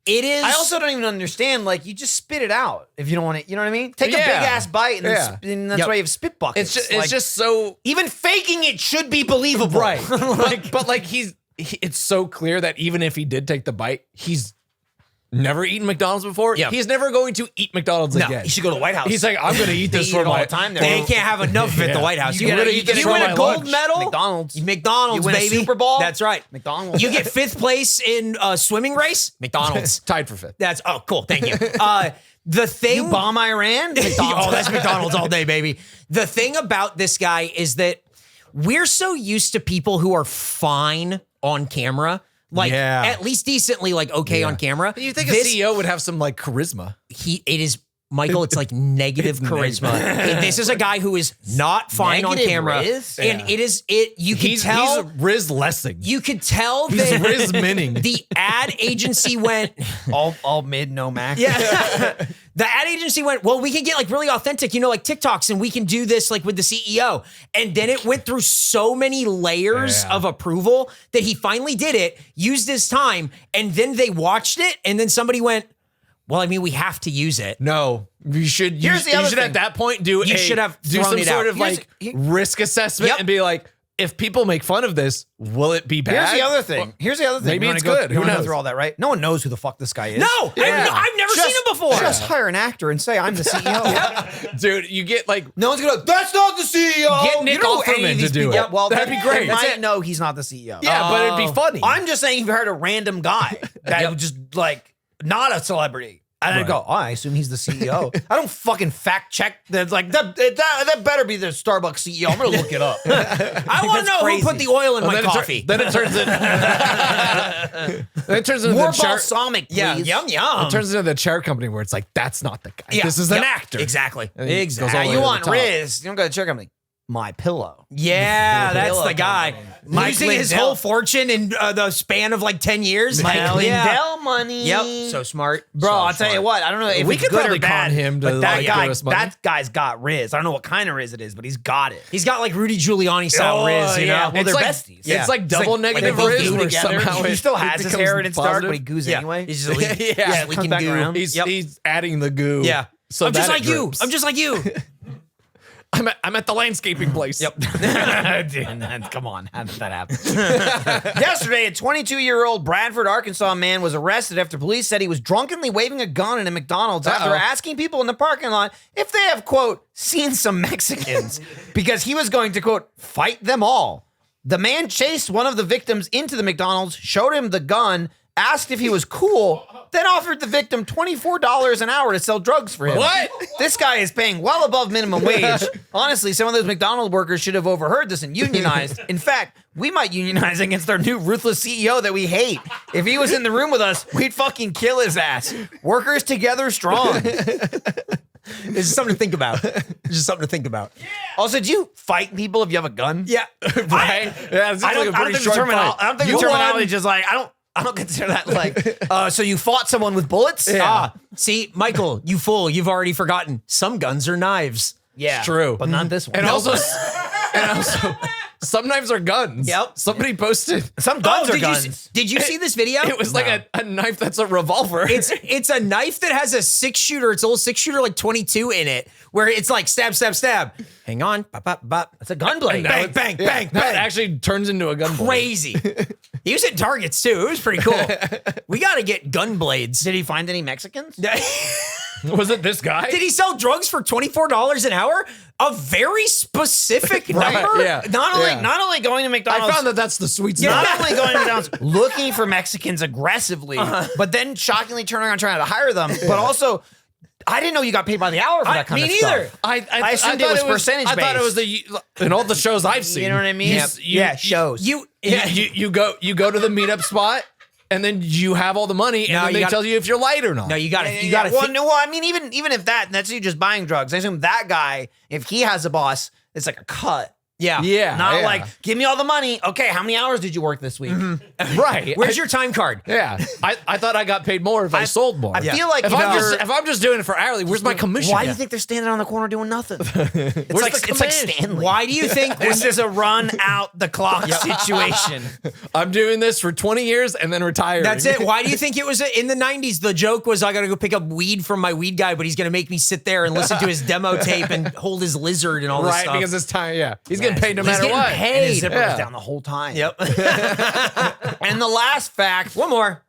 It is. I also don't even understand, like, you just spit it out if you don't want it. You know what I mean? Take a big ass bite, and, and that's why you have spit buckets. It's just so even faking it should be believable. right. but like it's so clear that even if he did take the bite, he's never eaten McDonald's before. Yeah. He's never going to eat McDonald's again. You should go to the White House. He's like, I'm going to eat They this eat for it all my the time there. They can't have enough of it at the White House. You You gotta win eat this for a my gold lunch. medal. McDonald's. McDonald's, You win a baby. Super Bowl? That's right. McDonald's. You get 5th place in a swimming race. McDonald's. tied for fifth. That's cool. Thank you. The thing. You bomb Iran? Oh, that's McDonald's all day, baby. The thing about this guy is that we're so used to people who are fine on camera. like Yeah. at least decently like okay on camera. You think This- a CEO would have some like charisma? it is Michael, it's like negative charisma. This is a guy who is not fine on Negative camera. Riz? And you can He's tell Riz Lessing. you could tell He's that Riz Minning. the ad agency went all mid, no max. Yeah. The ad agency went, well, we can get like really authentic, like TikToks, and we can do this like with the CEO. And then it went through so many layers of approval that he finally did it, used his time, and then they watched it, and then somebody went, well, I mean, we have to use it. No, you should. Here's the you other should thing. at that point do should have do thrown some it sort out. of like risk assessment Yep. and be like, if people make fun of this, will it be bad? Here's the other thing. Maybe You it's wanna good. You Who wanna go knows? through all that, right? No one knows who the fuck this guy is. No, Yeah. I've never seen him before. Just hire an actor and say, I'm the CEO. Dude, you get like No one's gonna, that's not the CEO. Get Nick You know who any Offerman of to these do people- it. Yeah, well, That'd be great. They That's might it. know he's not the CEO. yeah, but it'd be funny. I'm just saying, if you heard a random guy that would just like not a celebrity, and I'd go, oh, I assume he's the CEO. I don't fucking fact check. That's like that better be the Starbucks CEO. I'm gonna look it up. I want to That's know crazy. who put the oil in my then coffee. then it turns into then it turns into More the chair. balsamic, please. yeah, yum. It turns into the chair company where it's like that's not the guy. Yeah, This is an yep, actor. Exactly. And he goes all Exactly. the way You to want the top. Riz? You don't go to check company. My pillow. Yeah, that's Pillow the guy. Mike Losing his Lindell. whole fortune in the span of like 10 years. Mike Hell yeah. Lindell money. Yep. So smart. Bro, So I'll tell you smart. what. I don't know if We it's could good probably or bad, con him to, but that like, guy, give us money. that guy's got Riz. I don't know what kind of Riz it is, but he's got it. He's got like Rudy Giuliani style Riz, you know? yeah. Well, It's they're like- besties. It's like double negative they both Riz do where together. somehow He it- still it has his becomes hair and it started, positive. but he goos Yeah. anyway. He's just like, Yeah, just it comes leaking back goo. around. He's Yep. he's adding the goo. Yeah. So I'm just that like it you. drips. I'm just like you. I'm at the landscaping place. Yep. Dude, come on, how did that happen? Yesterday, a 22-year-old Bradford, Arkansas man was arrested after police said he was drunkenly waving a gun in a McDonald's after asking people in the parking lot if they have, quote, seen some Mexicans, because he was going to, quote, fight them all. The man chased one of the victims into the McDonald's, showed him the gun, asked if he was cool, then offered the victim $24 an hour to sell drugs for him. What? This guy is paying well above minimum wage. Honestly, some of those McDonald's workers should have overheard this and unionized. In fact, we might unionize against our new ruthless CEO that we hate. If he was in the room with us, we'd fucking kill his ass. Workers together strong. It's just something to think about. It's just something to think about. Also, do you fight people if you have a gun? Yeah. Right? Yeah, it's I like don't, a pretty think short the terminology, fight. I don't think You the terminology won. is just like, I don't consider that like, so you fought someone with bullets? Ah, see, Michael, you fool. You've already forgotten. Some guns are knives. Yeah. It's true. But not this one. And also, some knives are guns. Yep. Somebody posted. some guns are did guns. Did you see this video? It was like a knife that's a revolver. It's a knife that has a 6-shooter. It's a little 6-shooter, like 22 in it, where it's like stab, stab, stab. Hang on. Bop, bop, bop. It's a gun blade. Bang, bang, bang, Now it bang. actually turns into a gun. Crazy. He was hitting targets too. It was pretty cool. We got to get gun blades. Did he find any Mexicans? Was it this guy? Did he sell drugs for $24 an hour? A very specific number? Yeah. Not only going to I McDonald's. found that that's the sweet Not spot. only going to McDonald's looking for Mexicans aggressively, but then shockingly turning around trying to hire them, but also, I didn't know you got paid by the hour for that kind me of neither. stuff. I assumed thought it was percentage I thought it was based. in all the shows I've seen. You know what I mean? Shows. You go to the meetup spot, and then you have all the money, and No, then you they gotta- tell you if you're light or not. No, you got to. You Yeah, got well, to. no, well, I mean, even if that's you just buying drugs. I assume that guy, if he has a boss, it's like a cut. Yeah. Yeah, Not yeah. like, give me all the money. Okay, how many hours did you work this week? right. Where's your time card? Yeah, I thought I got paid more if I sold more. I feel like if I'm just doing it for hourly, where's my commission? Why do you think they're standing on the corner doing nothing? It's like the it's like commission? Stanley. Why do you think This is a run out the clock situation. I'm doing this for 20 years and then retiring? That's it? Why do you think it was in the 90s? The joke was I got to go pick up weed from my weed guy, but he's going to make me sit there and listen to his demo tape and hold his lizard and all this Right, stuff. because it's time. Yeah, he's getting paid no He's matter getting what. paid. And his zipper was Yeah. down the whole time. Yep. And the last fact, One more.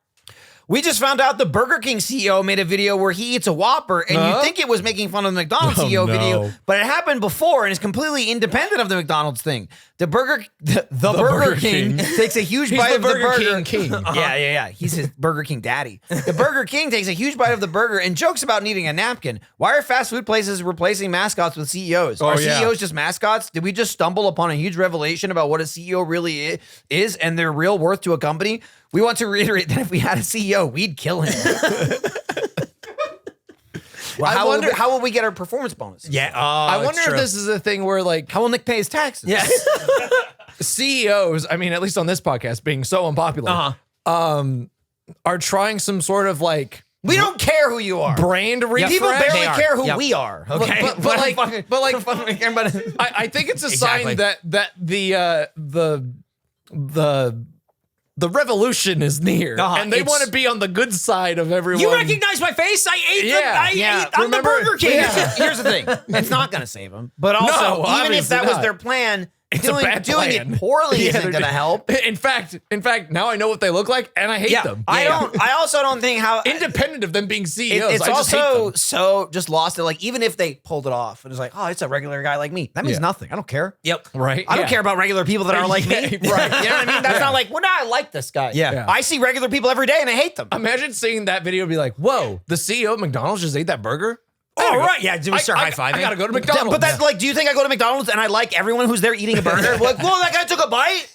we just found out the Burger King CEO made a video where he eats a Whopper, and you think it was making fun of the McDonald's Oh, CEO no. video, but it happened before and is completely independent of the McDonald's thing. The Burger Burger King King. takes a huge He's bite the of the Burger burger. King. Yeah. He's his Burger King daddy. The Burger King takes a huge bite of the burger and jokes about needing a napkin. Why are fast food places replacing mascots with CEOs? Are yeah. CEOs just mascots? Did we just stumble upon a huge revelation about what a CEO really is and their real worth to a company? We want to reiterate that if we had a CEO, we'd kill him. Well, how will we get our performance bonus? Yeah. I wonder if this is a thing where like How will Nick pay his taxes? Yes. CEOs, I mean, at least on this podcast, being so unpopular, are trying some sort of like We don't care who you are. brand refresh. People barely They are. care who Yep. we are. Okay, But like, I think it's a Exactly. sign that the revolution is near, and they It's- want to be on the good side of everyone. You recognize my face? I ate Yeah. I'm Remember- the Burger King. Here's the thing: it's not going to save them. But also, No, even if obviously that was not. their plan, It's a bad doing plan. it poorly Yeah, isn't they're going to help. In fact, now I know what they look like, and I hate Yeah. them. I also don't think how Independent of them being CEOs, it's I just hate also them. so just lost it. Like even if they pulled it off, and it's like, oh, it's a regular guy like me. That means Yeah. nothing. I don't care. Yep. Right? I don't Yeah. care about regular people that are like me. Yeah, right. You know what I mean? That's not like, well, no, I like this guy. Yeah. I see regular people every day and I hate them. Imagine seeing that video and be like, whoa, the CEO of McDonald's just ate that burger? Oh, right. Yeah. Do we start high-fiving? I gotta go to McDonald's. But that's like, do you think I go to McDonald's and I like everyone who's there eating a burger? Like, whoa, that guy took a bite.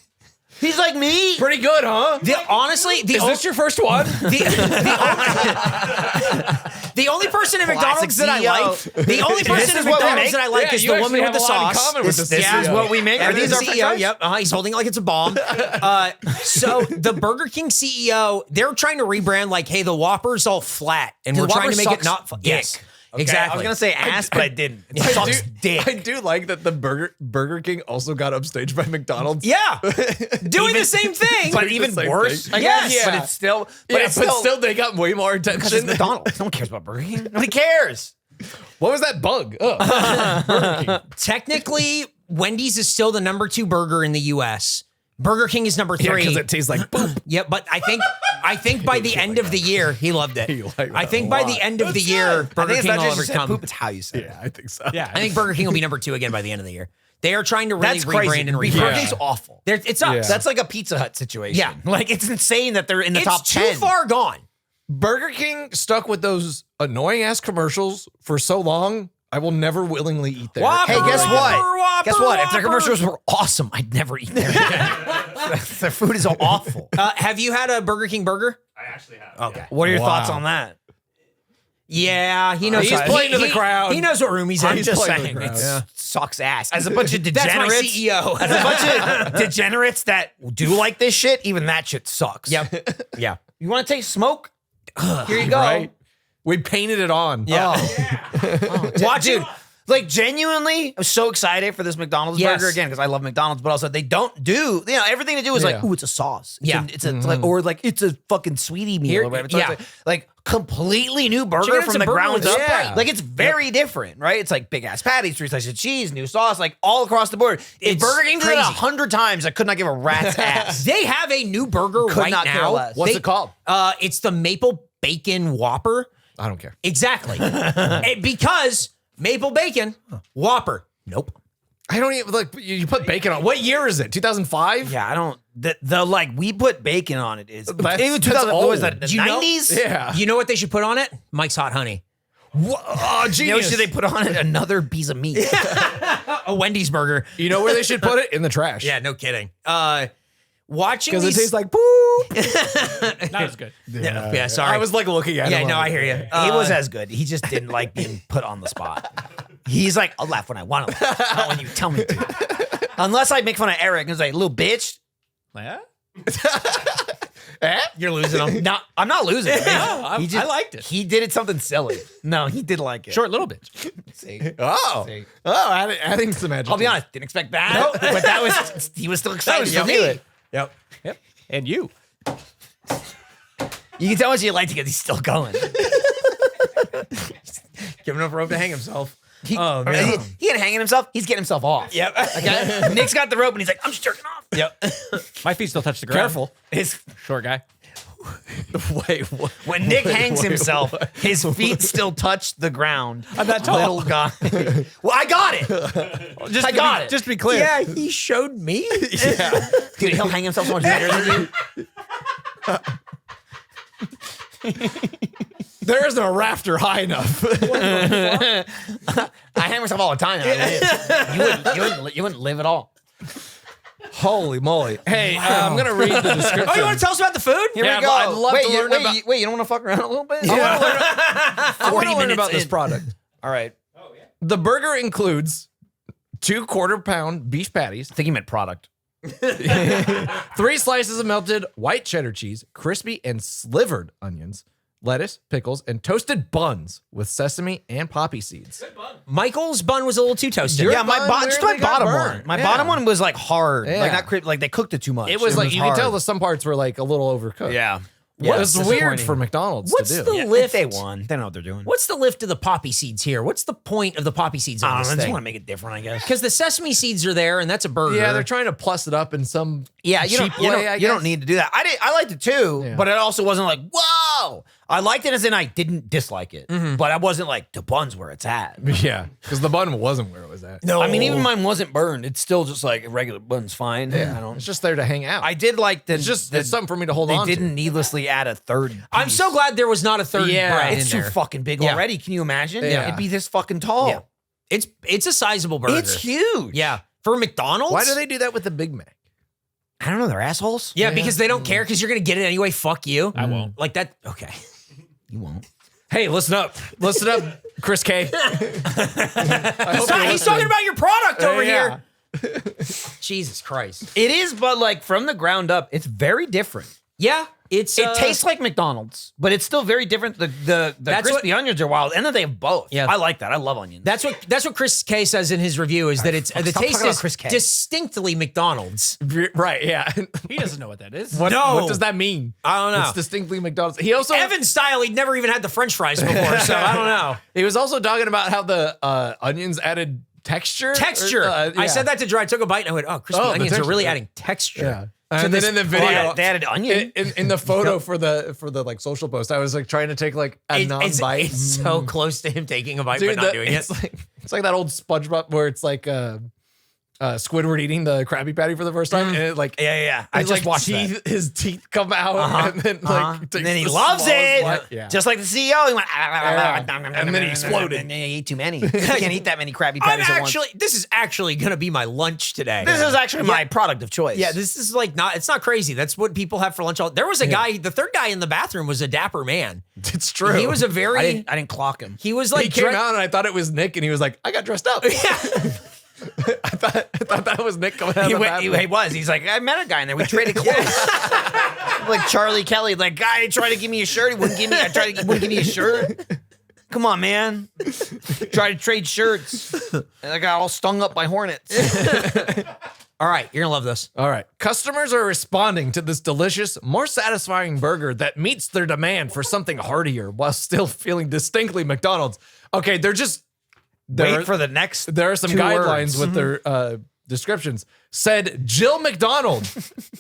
He's like me. pretty good, huh? Honestly, Is this your first one? the only person in McDonald's that I CEO. like, the only person in is what we McDonald's make? that I like Yeah, is you the actually woman with have the a lot in sauce. common with the This CEO. is what we make. Are these our CEO? franchise? Yep. He's holding it like it's a bomb. So the Burger King CEO, they're trying to rebrand like, hey, the Whopper's all flat, and Dude, we're trying Whopper to make it sucks not flat. dick. Yes. Okay, Exactly. I was gonna say ass, but I didn't. It sucks dick. I do like that the Burger King also got upstaged by McDonald's. Yeah. Doing the same thing. But the even same worse, thing. I guess. Yes. But it's still. But still, they got way more because it's attention. McDonald's. No one cares about Burger King. Nobody cares. What was that bug? Ugh. Technically, Wendy's is still the number 2 burger in the U.S. Burger King is number 3. Because it tastes like poop. Yeah, but I think by the end of the year, he loved it. He liked I that think a by lot. the end of the year, Burger I think it's King not will just you said overcome. poop, it's how you say it. Yeah, I think so. Yeah. I think Burger King will be number 2 again by the end of the year. They are trying to really That's crazy. rebrand and Burger refresh. King's awful. It sucks. Yeah. That's like a Pizza Hut situation. Yeah. Like it's insane that they're in the It's top too 10. far gone. Burger King stuck with those annoying ass commercials for so long. I will never willingly eat there. Whopper, Hey, guess what? Whopper, Guess what? If their Whopper. commercials were awesome, I'd never eat there again. Their food is awful. Have you had a Burger King burger? I actually have. Okay. What are your Wow. thoughts on that? Yeah, he knows. He's playing to the crowd. He knows what room he's in. I'm just playing saying, the it crowd. sucks ass. As a bunch of That's my degenerates, CEO. as a bunch of degenerates that do like this shit, even that shit sucks. Yep. Yeah. You want to taste smoke? Here you go. Right? We painted it on. Yeah. Watch it. Like genuinely, I'm so excited for this McDonald's Yes. burger again because I love McDonald's, but also they don't do, everything they do is like, Yeah. ooh, it's a sauce. Yeah. It's like, or like it's a fucking sweetie meal Here- or whatever. So yeah. it's like completely new burger Chicken, it's from a the burger ground with up. Sprite. Like it's very different, right? It's like big ass patties, 3 slices of cheese, new sauce, like all across the board. If It's Burger King did it crazy. 100 times, I could not give a rat's ass. They have a new burger Could right not care now. less. What's it called? It's the Maple Bacon Whopper. I don't care. Exactly. Because Maple Bacon Whopper. Nope. I don't even like you put bacon on. What year is it? 2005? Yeah, I don't. The like we put bacon on it is That's- even that's 2000. What was old. that? The Do you know- 90s. Yeah. You know what they should put on it? Mike's Hot Honey. Oh, You know, genius. should they put on it another piece of meat? A Wendy's burger. You know where they should put it? In the trash. Yeah, no kidding. Watching Because it these, tastes like poop. Not as good. yeah, sorry. I was like looking at yeah, him. no, I hear you. He was as good. He just didn't like being put on the spot. He's like, I'll laugh when I want to laugh, not when you tell me to. Unless I make fun of Eric and he's like, little bitch. Yeah? You're losing them. No, I'm not losing. I He just- liked it. He did it something silly. No, he did like it. Short little bit. See? Oh. See? Oh, adding some adjectives. I'll be honest, didn't expect that. But that was, he was still excited That to was do for me. it. Yep. Yep. And you. You can tell how much you liked it because he's still going. Giving up rope to hang himself. Oh, man. He ain't hanging himself. He's getting himself off. Yep. Okay? Nick's got the rope and he's like, I'm just jerking off. Yep. My feet still touch the ground. Careful. His, Short guy. Wait, what? when Nick hangs wait, himself, his feet still touch the ground. I'm that tall. Little guy. Well, I got it. Just I got it. Just to be clear. Yeah, he showed me. Dude, he'll hang himself so much better than you. There isn't a rafter high enough. I hang myself all the time. You wouldn't live at all. Holy moly. Hey, I'm going to read the description. Oh, you want to tell us about the food? Here we go. I'd love to learn about... Wait, you don't want to fuck around a little bit? I want to learn about this product. All right. The burger includes 2 quarter-pound beef patties. I think you meant product. 3 slices of melted white cheddar cheese, crispy and slivered onions, lettuce, pickles, and toasted buns with sesame and poppy seeds. Michael's bun was a little too toasted. Your Yeah, my bun just weirdly my got bottom burned. one. My Yeah. bottom one was like hard, Yeah. like not like they cooked it too much. It was like you could hard. tell that some parts were like a little overcooked. Yeah. It was That's weird disappointing. for McDonald's What's to do. the Yeah, lift? They won. They know what they're doing. What's the lift of the poppy seeds here? What's the point of the poppy seeds I on don't know. this I just thing? want to make it different, I guess. Because the sesame seeds are there, and that's a burger. Yeah, they're trying to plus it up in some Yeah, you cheap don't, you, way, don't, I you don't guess. need to do that. I liked it too, Yeah. but it also wasn't like, whoa. I liked it as in I didn't dislike it, but I wasn't like, the bun's where it's at. Yeah, because the bun wasn't where it was at. No, I mean, even mine wasn't burned. It's still just like a regular bun's fine. I It's don't. just there to hang out. I did like that. it's just it's something for me to hold They on didn't to. needlessly add a third. I'm piece. so glad there was not a third bread It's in too there. fucking big Yeah. already. Can you imagine? Yeah. It'd be this fucking tall. Yeah. It's a sizable burger. It's huge. Yeah. For McDonald's? Why do they do that with the Big Mac? I don't know. They're assholes. Yeah, because they don't care because you're going to get it anyway. Fuck you. I won't. Like that. Okay. You won't. Hey, listen up. Listen up, Chris K. He's talking about your product over Yeah. here. Jesus Christ. It is, but like from the ground up, it's very different. Yeah. It tastes like McDonald's, but it's still very different. The That's crispy onions are wild, and then they have both. Yeah. I like that. I love onions. That's what Chris K says in his review is that it's the stop taste talking about is Chris K. distinctly McDonald's. Right, yeah. He doesn't know what that is. What, No. what does that mean? I don't know. It's distinctly McDonald's. He also Evan style, he'd never even had the French fries before, so I don't know. he was also talking about how the onions added texture. Texture. Yeah. I said that to Dre. I took a bite and I went, "Oh, crispy Oh, the onions are texture. really adding texture." Yeah. And then in the video, they added onion. in the photo for the like social post, I was like trying to take like a non-bite. It's so close to him taking a bite but not doing it. It's like that old SpongeBob where it's like Squidward eating the Krabby Patty for the first time, and it like yeah. I his, just like, watched his teeth come out, and then like takes And then he the loves smallest it. bite. Yeah. Just like the CEO. He went, And then he exploded. And then he ate too many. You can't eat that many Krabby Patties at once. This is actually going to be my lunch today. This is actually my product of choice. Yeah, this is like it's not crazy. That's what people have for lunch. There was a guy, the third guy in the bathroom was a dapper man. It's true. He was a very, I didn't clock him. he was like, He came out and I thought it was Nick, and he was like, "I got dressed up." I thought that was Nick coming out of the bathroom. He was. He's like, I met a guy in there. We traded clothes. Like Charlie Kelly, like guy tried to give me a shirt. He wouldn't give me. Wouldn't give me a shirt. Come on, man. Try to trade shirts, and I got all stung up by hornets. all right, you're gonna love this. All right. Customers are responding to this delicious, more satisfying burger that meets their demand for something heartier while still feeling distinctly McDonald's. Okay, they're just Wait for the next. There are some 2 guidelines words. with their descriptions. Said Jill McDonald,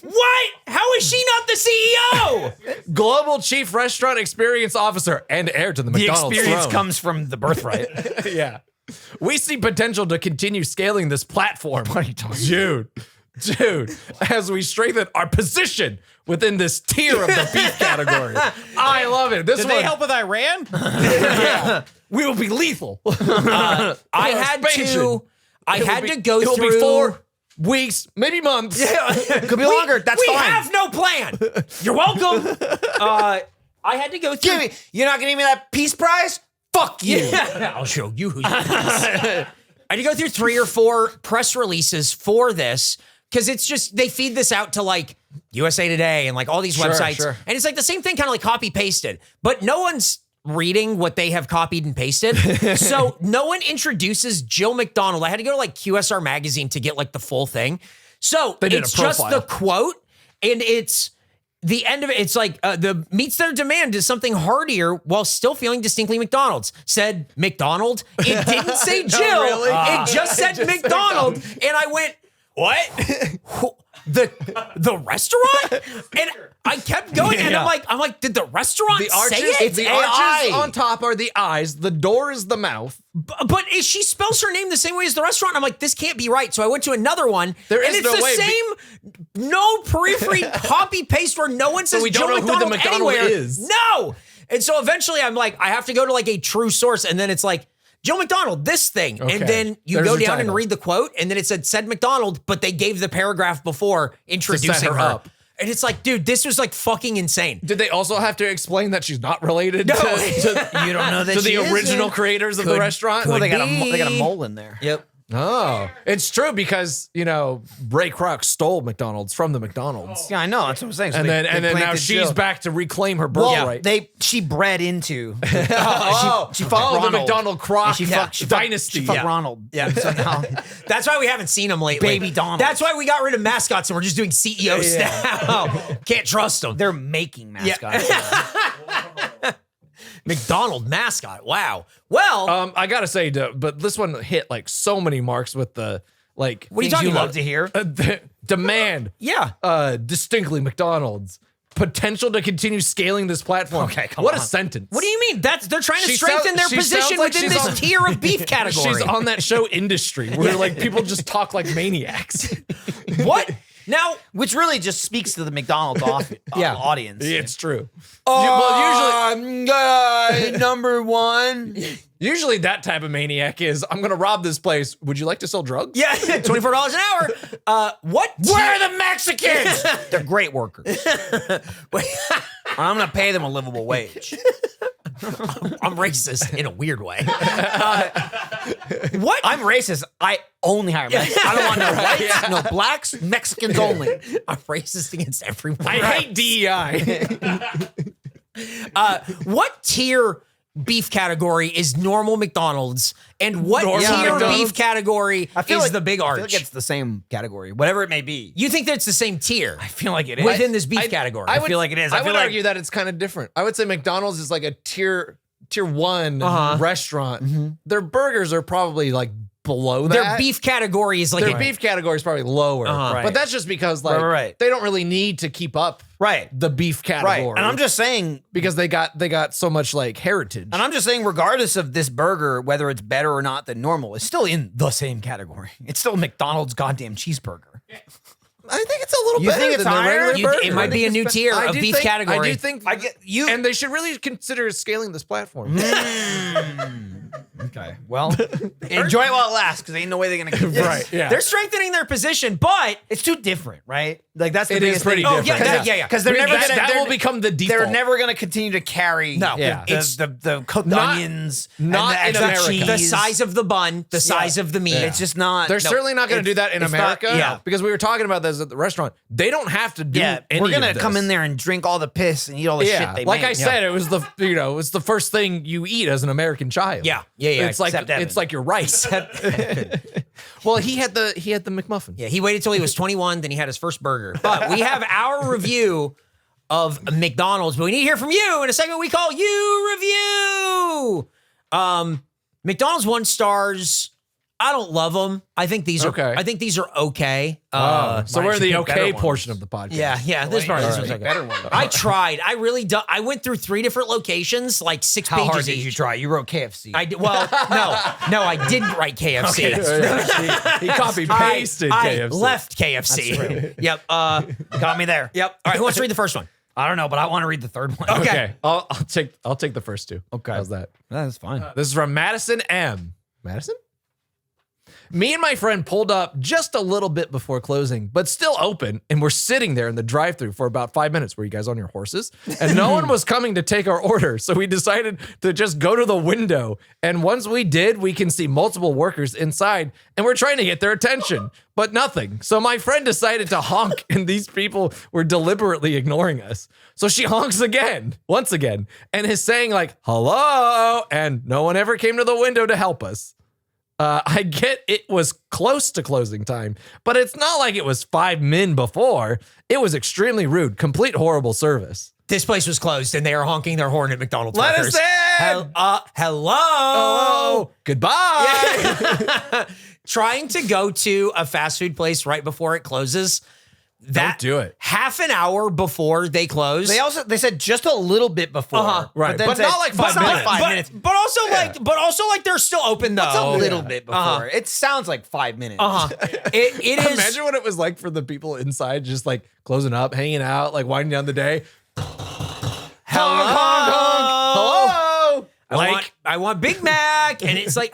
What? How is she not the CEO? Global Chief Restaurant Experience Officer and heir to the The McDonald's experience throne. comes from the birthright. Yeah. We see potential to continue scaling this platform. What are you talking Dude, as we strengthen our position within this tier of the beef category. I love it. This Did one, they help with Iran? we will be lethal. I had to go It'll through. be 4 weeks, maybe months. Could be longer. That's we fine. have no plan. You're welcome. I had to go through. You're not gonna give me that peace prize? Fuck you. Yeah, I'll show you who's I had to go through 3 or 4 press releases for this because it's just they feed this out to like USA Today and like all these websites, sure. and it's like the same thing, kind of like copy pasted, but no one's reading what they have copied and pasted. So no one introduces Jill McDonald. I had to go to like QSR magazine to get like the full thing. So They did it's a just profile. the quote, and it's the end of it. It's like the meets their demand is something heartier while still feeling distinctly McDonald's. Said McDonald. It didn't say Jill. really? It just said McDonald. And I went, what? The restaurant? And I kept going, and I'm like, did the restaurant The say arches, it? the AI. arches on top are the eyes. The door is the mouth. But she spells her name the same way as the restaurant. I'm like, this can't be right. So I went to another one. There and is it's no the way. same, no periphery copy paste where no one says we don't Jill know who the McDonald McDonald anywhere. is. No. And so eventually I'm like, I have to go to like a true source. And then it's like, Joe McDonald, this thing. Okay. And then you There's go your down and title. read the quote, and then it said McDonald, but they gave the paragraph before introducing her her. up. And it's like, dude, this was like fucking insane. Did they also have to explain that she's not related No. to You don't know that to she the isn't. original creators of the restaurant? Well, they got be. a mole in there. Yep. Oh, it's true because, you know, Ray Kroc stole McDonald's from the McDonald's. Yeah, I know. That's what I'm saying. So And they then now planted she's Jill. back to reclaim her Well, birthright. she bred into. she fucked the Ronald. McDonald Kroc And she fucked dynasty. She fucked Ronald. Yeah. So now, That's why we haven't seen him lately. Baby Donald. That's why we got rid of mascots and we're just doing CEOs now. Can't trust them. they're making mascots. McDonald mascot. Wow. Well, I gotta say, but this one hit like so many marks with the like. what are you Things talking you about? love to hear. Demand. Yeah. Distinctly McDonald's. Potential to continue scaling this platform. Okay, come what on. a sentence. What do you mean? They're trying to She strengthen sound- their she sounds position like within she's this on- tier of beef category. She's on that show Industry where like people just talk like maniacs. What? Now, Which really just speaks to the McDonald's audience. It's true. Number one. Usually that type of maniac is, I'm going to rob this place. Would you like to sell drugs? yeah, $24 an hour. What? Where are the Mexicans? They're great workers. I'm going to pay them a livable wage. I'm racist in a weird way. What? I'm racist. I only hire Mexicans. I don't want no whites, no blacks, Mexicans only. I'm racist against everyone. I hate DEI. What tier beef category is normal McDonald's, and what Normal tier McDonald's? beef category is the Big I Arch? feel like it's the same category, whatever it may be. You think that it's the same tier I feel like it is. within this beef category? I feel like it is. I I would feel like- argue that it's kind of different. I would say McDonald's is like a tier one restaurant. Their burgers are probably like below that. Their beef category is like Their a beef category is probably lower. Right. But that's just because like Right. they don't really need to keep up Right. the beef Right. category. And I'm just saying, because they got so much like heritage. and I'm just saying, regardless of this burger, whether it's better or not than normal, it's still in the same category. It's still McDonald's goddamn cheeseburger. I think it's a little You better think it's than the higher? regular burger. it might be a new tier I of do beef think- category. I do think I get you. and they should really consider scaling this platform. Okay. Well, enjoy it while it lasts, because ain't no way they're gonna keep Right, yeah. They're strengthening their position, but It's too different, right? Like that's the It is biggest pretty thing. different. yeah. Because they're never that, gonna. that they're- will become the default. They're never gonna continue to carry. No, Yeah. the cooked Not- onions, not and in the extra America. the cheese. size of the bun, the size of the meat. It's just not. They're certainly not going to do that in it's not- America. yeah. Because we were talking about this at the restaurant. They don't have to do Yeah, any we're gonna of this. come in there and drink all the piss and eat all the Yeah, shit they like make. I said, it was it's the first thing you eat as an American child. Yeah. It's like except Evan. it's like your rice. Well, he had the McMuffin. Yeah, he waited till he was 21, then he had his first burger. But we have our review of McDonald's, but we need to hear from you in a segment we call You Review. McDonald's 1 stars. I don't love them. I think these are Okay. okay. So we're in the pick better okay ones. portion of the podcast. Yeah. This part All was right. okay. Better one. I tried. I really do. I went through 3 different locations, like 6 How pages hard did each. you try? You wrote KFC. I did, well, no, I didn't write KFC. He copy pasted I KFC. left KFC. Yep. Got me there. Yep. All right. Who wants to read the first one? I don't know, but I want to read the third one. Okay, I'll take the first 2. Okay. How's that? That's fine. This is from Madison M. Madison? Me and my friend pulled up just a little bit before closing, but still open, and we're sitting there in the drive-thru for about 5 minutes. Were you guys on your horses? And no one was coming to take our order, so we decided to just go to the window. And once we did, we can see multiple workers inside, and we're trying to get their attention, but nothing. So my friend decided to honk, and these people were deliberately ignoring us. So she honks once again, and is saying like, hello, and no one ever came to the window to help us. I get it was close to closing time, but it's not like it was 5 min before. It was extremely rude, complete horrible service. This place was closed, and they are honking their horn at McDonald's. Let workers. us in! Hello. Oh, goodbye. Trying to go to a fast food place right before it closes. Don't do it. Half an hour before they close. They said just a little bit before, Right, then but said- not like 5 but not minutes. like 5 minutes. But also like they're still open though. It's a little bit before. Uh-huh. It sounds like 5 minutes. It is. Imagine what it was like for the people inside, just like closing up, hanging out, like winding down the day. Hello. Hello. I want Big Mac, and it's like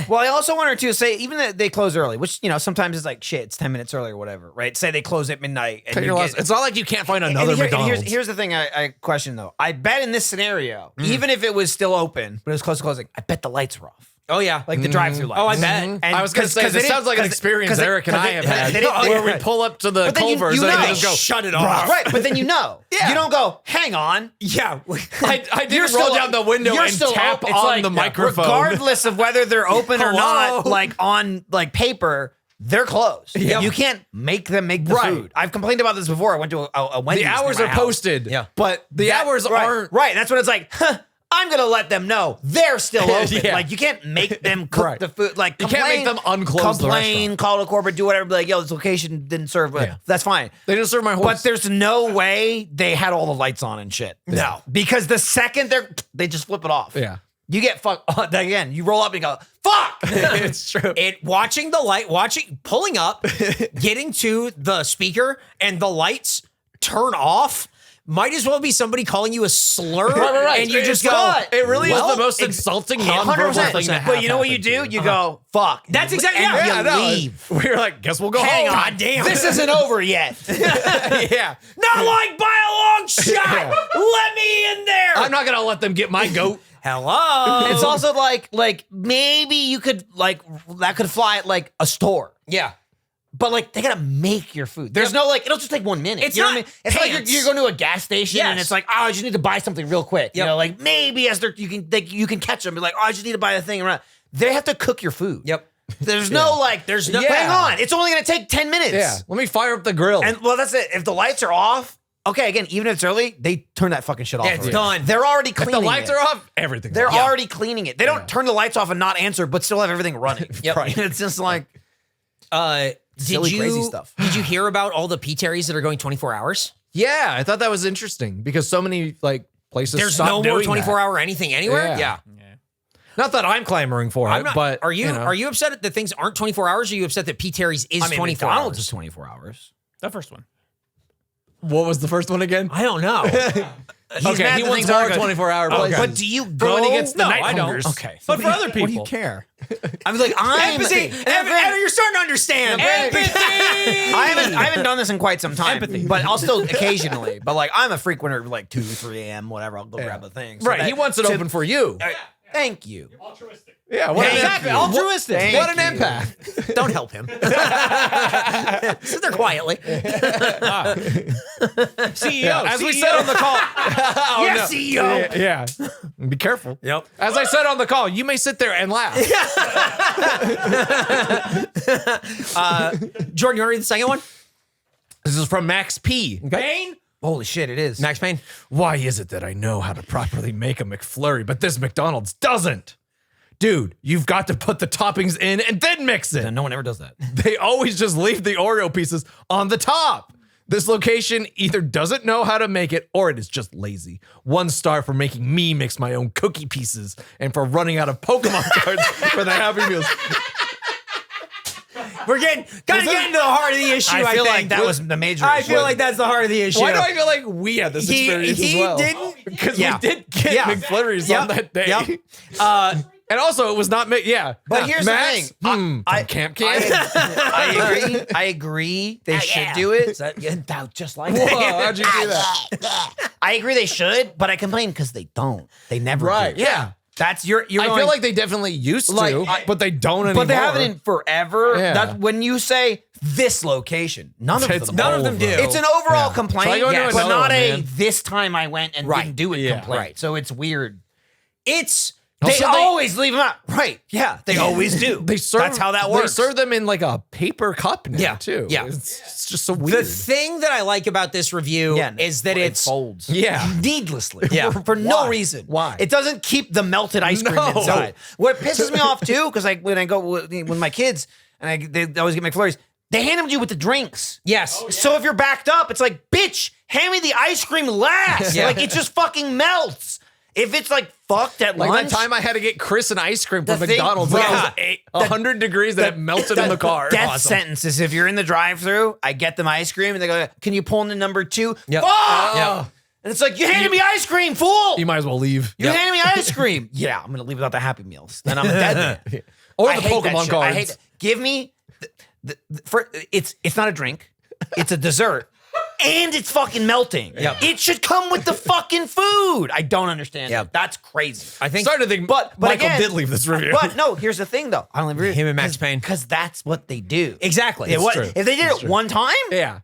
Well, I also wanted to say, even that they close early, which, sometimes it's like, shit, it's 10 minutes early or whatever, right? Say they close at midnight. And It's not like you can't find another McDonald's. Here's the thing I question, though. I bet in this scenario, even if it was still open, but it was close to closing, I bet the lights were off. oh yeah, Like the drive-through lights. oh I bet. And I was going to say, this sounds like an experience Eric and I have had, where we pull up to the But then Culver's and know. just go, Shut it off. Right, but then you don't go, hang on. Yeah, I didn't roll down the window You're and still tap open. It's on like, the microphone. Regardless of whether they're open or not, Hello? like on like paper, they're closed. Yep. You can't make them make the Right. food. I've complained about this before. I went to a Wendy's. The hours near are my house. posted, Yeah. but the hours aren't. Right, that's what it's like. I'm gonna let them know they're still open. Yeah. Like you can't make them cook Right. the food. Like You can't make them unclose the Complain, restaurant. call to corporate, do whatever. Be like, yo, this location didn't serve. Yeah. That's fine. They didn't serve my horse. But there's no way they had all the lights on and shit. No, because the second they just flip it off. Yeah. You get fucked again. You roll up and go, fuck. It's true. pulling up, getting to the speaker, and the lights turn off. Might as well be somebody calling you a slur, Right. and you It's just go. not. It really well, is the most insulting nonverbal 100%. thing to have. But you know what you do? You go, fuck. That's exactly- and yeah, you I know. leave. We're like, guess we'll go Hang home. on. God damn. This isn't over yet. Yeah. Not like by a long shot. Let me in there. I'm not going to let them get my goat. Hello. It's also like maybe you could that could fly at like a store. yeah. But like they gotta make your food. There's no it'll just take 1 minute. It's you know not what I mean? It's like pants. you're going to a gas station and Yes. it's like, oh, I just need to buy something real quick. You Yep. know, like maybe as you can catch them. Be like, oh, I just need to buy a thing around. They have to cook your food. Yep. There's no There's no- hang on. It's only gonna take 10 minutes. Yeah. Let me fire up the grill. And well, that's it. If the lights are off, okay, again, even if it's early, they turn that fucking shit off. Yeah, it's already. done. They're already if cleaning the lights it. are off, everything's They're off. already cleaning it. They don't turn the lights off and not answer, but still have everything running. Yep. Right. It's just like Did you crazy stuff. Did you hear about all the P-Terrys that are going 24 hours? Yeah, I thought that was interesting because so many places There's stopped no more doing 24 that. hour anything anywhere. Yeah. Not that I'm clamoring for I'm it, not, but are you upset that things aren't 24 hours? Or are you upset that P-Terry's is 24 McDonald's hours? is 24 hours. The first one. What was the first one again? I don't know. Okay, mad he that wants things aren't more good. 24-hour places. But do you go? But when he gets the No, night I don't. hungers. Okay. But for other people. What do you care? I was like, I'm Empathy. You're starting to understand. Empathy. I haven't done this in quite some time. Empathy. But I'll still occasionally. But like I'm a frequenter of like 2, 3 a.m. whatever. I'll go grab a thing. So Right, he wants it open for you. Thank you. Yeah, what Exactly. Altruistic. Thank What an you. empath. Don't help him. Sit there quietly. CEO. As we said on the call. Yes, CEO. Yeah. Be careful. Yep. As I said on the call, you may sit there and laugh. Jordan, you want to read the second one? This is from Max P. Pain. Holy shit, it is. Max Payne. Why is it that I know how to properly make a McFlurry, but this McDonald's doesn't? Dude, you've got to put the toppings in and then mix it. No one ever does that. They always just leave the Oreo pieces on the top. This location either doesn't know how to make it or it is just lazy. 1 star for making me mix my own cookie pieces and for running out of Pokemon cards for the Happy Meals. We're getting getting to the heart of the issue. I feel think like that was the major I issue. feel like that's the heart of the issue. Why do I feel like we had this experience as well? didn't. Because Yeah. we did get Yeah. McFlurries Yep. on that day. Yep. And also, it was not me. Yeah. But here's Max, the thing. from Camp Can. I agree. They should do it. Just like Whoa, that. how'd you do that? I agree they should, but I complain because they don't. They never Right. do. Yeah. That's you're I going, feel like they definitely used Like, to, but they don't anymore. but they haven't in forever. Yeah. That when you say this location, none of It's them. None of them do. It's an overall Yeah. complaint, Try going to but another not one, a man. this time I went and Right. didn't do it Yeah. complaint. Right. So it's weird. It's They Also, always leave them out. Right. Yeah. They always do. They serve, That's how that works. They serve them in like a paper cup now, Yeah. too. Yeah. It's just so the weird. thing that I like about this review is that it it's folds. Yeah. Needlessly. Yeah. For no Why? reason. Why? It doesn't keep the melted ice cream No. inside. What pisses me off too, because like when I go with my kids and they always get McFlurries, they hand them to you with the drinks. yes. So if you're backed up, it's like, bitch, hand me the ice cream last. Yeah. Like it just fucking melts. If it's like fucked at Like lunch, that time I had to get Chris an ice cream from The thing- McDonald's. bro, It was 100 degrees that it melted in the car. Death Awesome. sentence is if you're in the drive-thru, I get them ice cream and they go, "Can you pull into number 2?" Yep. Fuck! Oh. Yep. And it's like, you handed me ice cream, fool. You might as well leave. You handed me ice cream. Yeah, I'm gonna leave without the Happy Meals. Then I'm a dead man. Or I the hate that Pokemon shit. cards. I hate that. Give me it's not a drink. It's a dessert. And it's fucking melting. Yep. It should come with the fucking food. I don't understand. Yep. That. That's crazy. I think Starting to think, But Michael again- did leave this review. But no, here's the thing though. I don't agree. Him and Max Payne. Because that's what they do. exactly. Yeah, what, true. if they did it one time, Yeah.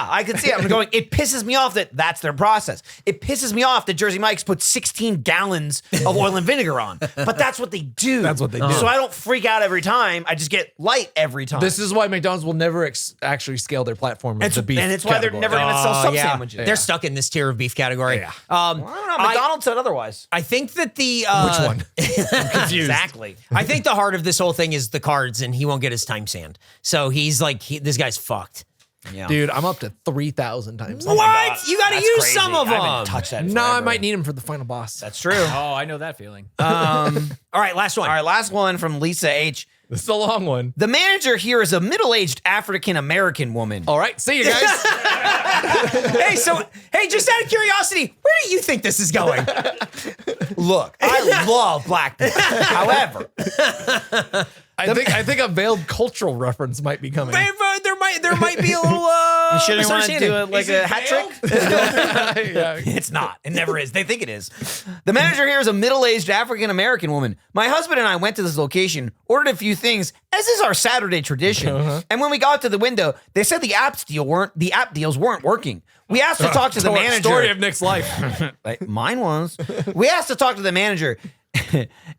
I could see it. I'm going, it pisses me off that that's their process. It pisses me off that Jersey Mike's put 16 gallons of oil and vinegar on. But that's what they do. That's what they do. So I don't freak out every time. I just get light every time. This is why McDonald's will never actually scale their platform and into beef. it's why they're category. never going to sell sub yeah. sandwiches. They're stuck in this tier of beef category. Yeah. I don't know. McDonald's said otherwise. I think that the Which one? I'm confused. Exactly. I think the heart of this whole thing is the cards, and he won't get his time sand. So he's like, this guy's fucked. Yeah. Dude, I'm up to 3,000 times. What? You got to That's use crazy. some of them. I haven't touched that. No, I forever. might need him for the final boss. That's true. Oh, I know that feeling. All right, last one. All right, last one from Lisa H. This is a long one. The manager here is a middle-aged African-American woman. All right, see you guys. Hey, just out of curiosity, where do you think this is going? Look, I love black people. However, I think a veiled cultural reference might be coming. There might be a little. you shouldn't want to do it like a hat trick. Yeah. It's not. It never is. They think it is. The manager here is a middle-aged African-American woman. My husband and I went to this location, ordered a few things, as is our Saturday tradition. And when we got to the window, they said the app deals weren't working. We asked to talk to the manager. Story of Nick's life. Like, mine was. We asked to talk to the manager.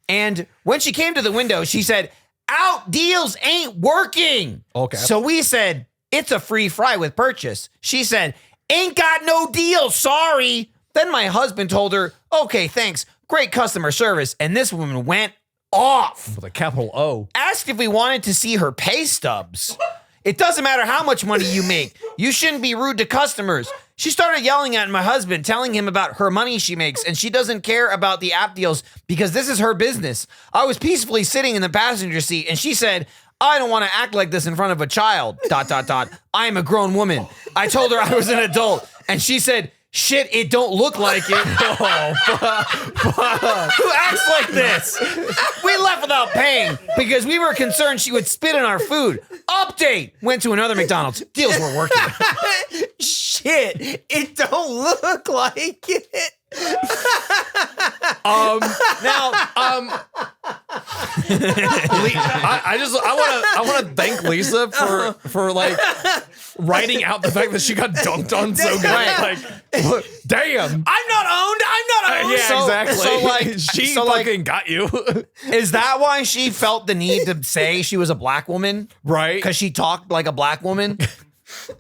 And when she came to the window, she said, out deals ain't working. Okay. So we said, it's a free fry with purchase. She said, ain't got no deal, sorry. Then my husband told her, okay, thanks. Great customer service. And this woman went off. With a capital O. Asked if we wanted to see her pay stubs. It doesn't matter how much money you make. You shouldn't be rude to customers. She started yelling at my husband, telling him about her money she makes, and she doesn't care about the app deals because this is her business. I was peacefully sitting in the passenger seat, and she said, I don't want to act like this in front of a child, ... I am a grown woman. I told her I was an adult, and she said, shit, it don't look like it. Who acts like this? We left without paying because we were concerned she would spit in our food. Update. Went to another McDonald's. Deals were working. Shit, it don't look like it. I want to thank Lisa for like writing out the fact that she got dunked on so good. Like, damn. I'm not owned. Yeah, exactly. So like, she so like, fucking got you. is that why she felt the need to say she was a black woman? Right. Because she talked like a black woman?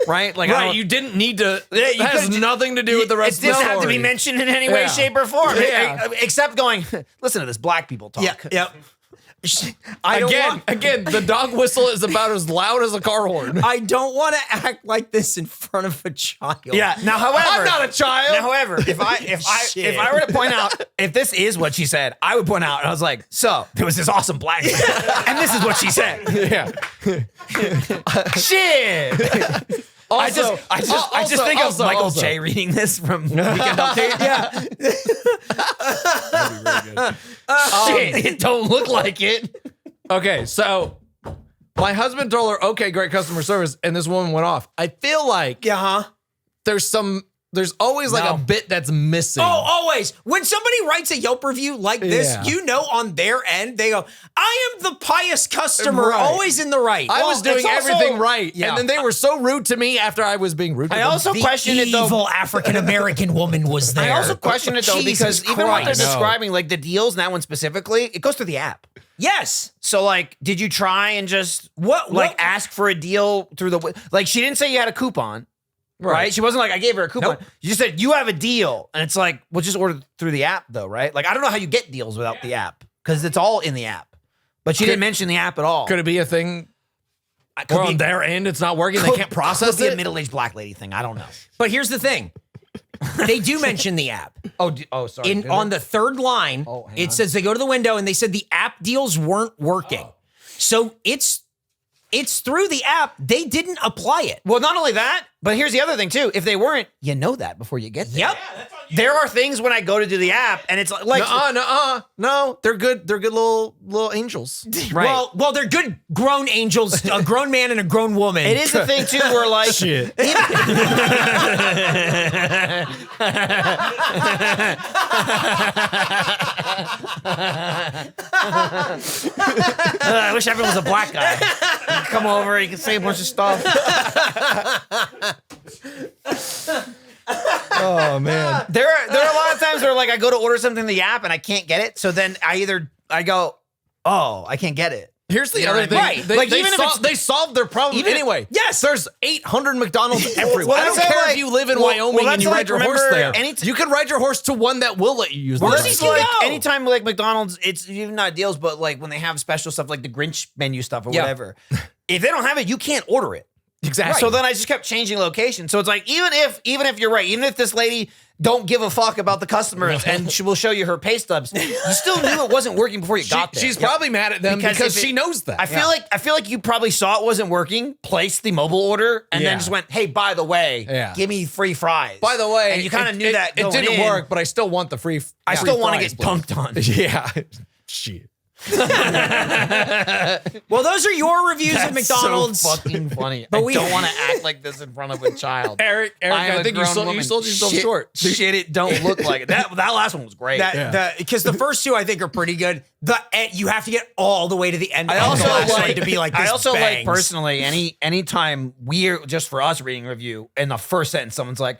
Right? Like, I Right, don't- you didn't need to. Yeah, you That has could've- nothing to do with the rest It of the didn't story. have to be mentioned in any way, Yeah. shape, or form. Yeah. Except going, listen to this black people talk. Yep. Again, the dog whistle is about as loud as a car horn. I don't want to act like this in front of a child. Yeah. Now, however, I'm not a child. Now, however, if I were to point out if this is what she said, I would point out. And I was like, so there was this awesome black girl, and this is what she said. Yeah. Shit. I just think of Michael J. reading this from Weekend Update. Yeah. Shit, it don't look like it. Okay, so my husband told her, okay, great customer service, and this woman went off. I feel like there's always like a bit that's missing. Oh, always. When somebody writes a Yelp review like this, Yeah. you know on their end, they go, I am the pious customer, Right. always in the right. I was doing it's also- everything right. Yeah. And then they were so rude to me after I was being rude to I them. also The question it though. evil African-American woman was there. I also question it though Jesus because even what they're Christ. describing, like the deals and that one specifically, it goes through the app. Yes. So like, did you try and just What- ask for a deal through the like? She didn't say you had a coupon, right? She wasn't like I gave her a coupon. Nope. You just said you have a deal, and it's like, well, just order through the app though, right? Like I don't know how you get deals without the app because it's all in the app. But she didn't mention the app at all. Could it be a thing Could where be- on their end it's not working? They can't process could be a it? middle-aged black lady thing. I don't know. But here's the thing. They do mention the app. Oh, sorry. On the third line, it says they go to the window and they said the app deals weren't working. So it's it's through the app. They didn't apply it. Well, not only that, but here's the other thing too. If they weren't, you know that before you get there. Yep. There are things when I go to do the app, and it's like No, they're good. They're good little angels. right. Well, they're good grown angels, a grown man and a grown woman. It is the thing too, where like Shit. I wish everyone was a black guy. You can come over, you can say a bunch of stuff. Oh man. There are a lot of times where like I go to order something in the app and I can't get it. So then I go, oh, I can't get it. Here's the other thing. Right. They, Like, they, even if sol- it's- they solved their problem Even if- anyway. Yes. There's 800 McDonald's everywhere. Well, I don't that's care like- if you live in well, Wyoming well, and you that's ride your like, horse remember, there. You can ride your horse to one that will let you use the Well, ride. it's you like go? anytime like McDonald's, it's even not deals, but like when they have special stuff like the Grinch menu stuff or Yeah. whatever, if they don't have it, you can't order it. Exactly. So then I just kept changing location. So it's like even if you're right, even if this lady don't give a fuck about the customers and she will show you her pay stubs, you still knew it wasn't working before you got there. She's probably mad at them because if she knows that. I feel like you probably saw it wasn't working, placed the mobile order, and Yeah. then just went, "Hey, by the way, Yeah. give me free fries." By the way, and you kind of knew that it going didn't in. work, but I still want the free. I still want to fries, get please. dunked on. Yeah. Shit. Well, those are your reviews of That's McDonald's. so fucking funny. But I we- don't want to act like this in front of a child. Eric, am I a think you grown sold woman. yourself Shit- short. Shit, it don't look like it. That last one was great. Because the first two I think are pretty good. You have to get all the way to the end. I of also the last like one to be like. This I also like bangs. personally anytime we're just for us reading a review in the first sentence someone's like,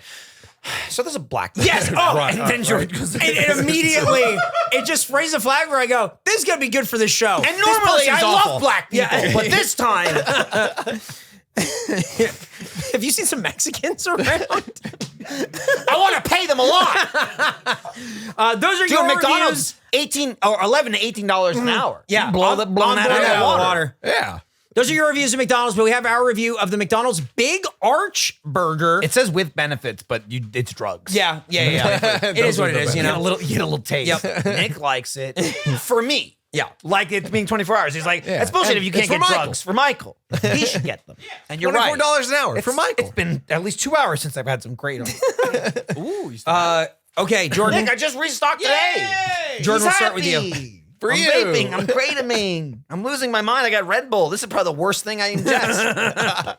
so there's a black guy. Yes. Oh, and then Jordan goes, and immediately it just raises a flag where I go, this is gonna be good for the show. and normally I love black people, Yeah. but this time Have you seen some Mexicans around? I want to pay them a lot. Those are Dude, your McDonald's reviews. $11 to $18 an hour. Yeah, You blow I'm that blowing out of the water. Yeah. Those are your reviews of McDonald's, but we have our review of the McDonald's Big Arch Burger. It says with benefits, but it's drugs. yeah. It is what it is, you know. You get a little taste. Yep. Nick likes it. For me. Yeah. Like it being 24 hours. He's like, that's bullshit And if you it's can't for get Michael. drugs. For Michael. He should get them. And you're right. $24 an hour for Michael. It's been at least 2 hours since I've had some great on. Ooh, you Okay, Jordan. Nick, I just restocked today. Jordan, He's we'll start with you. happy. For I'm you. vaping. I'm kratoming. I'm losing my mind. I got Red Bull. This is probably the worst thing I ingest.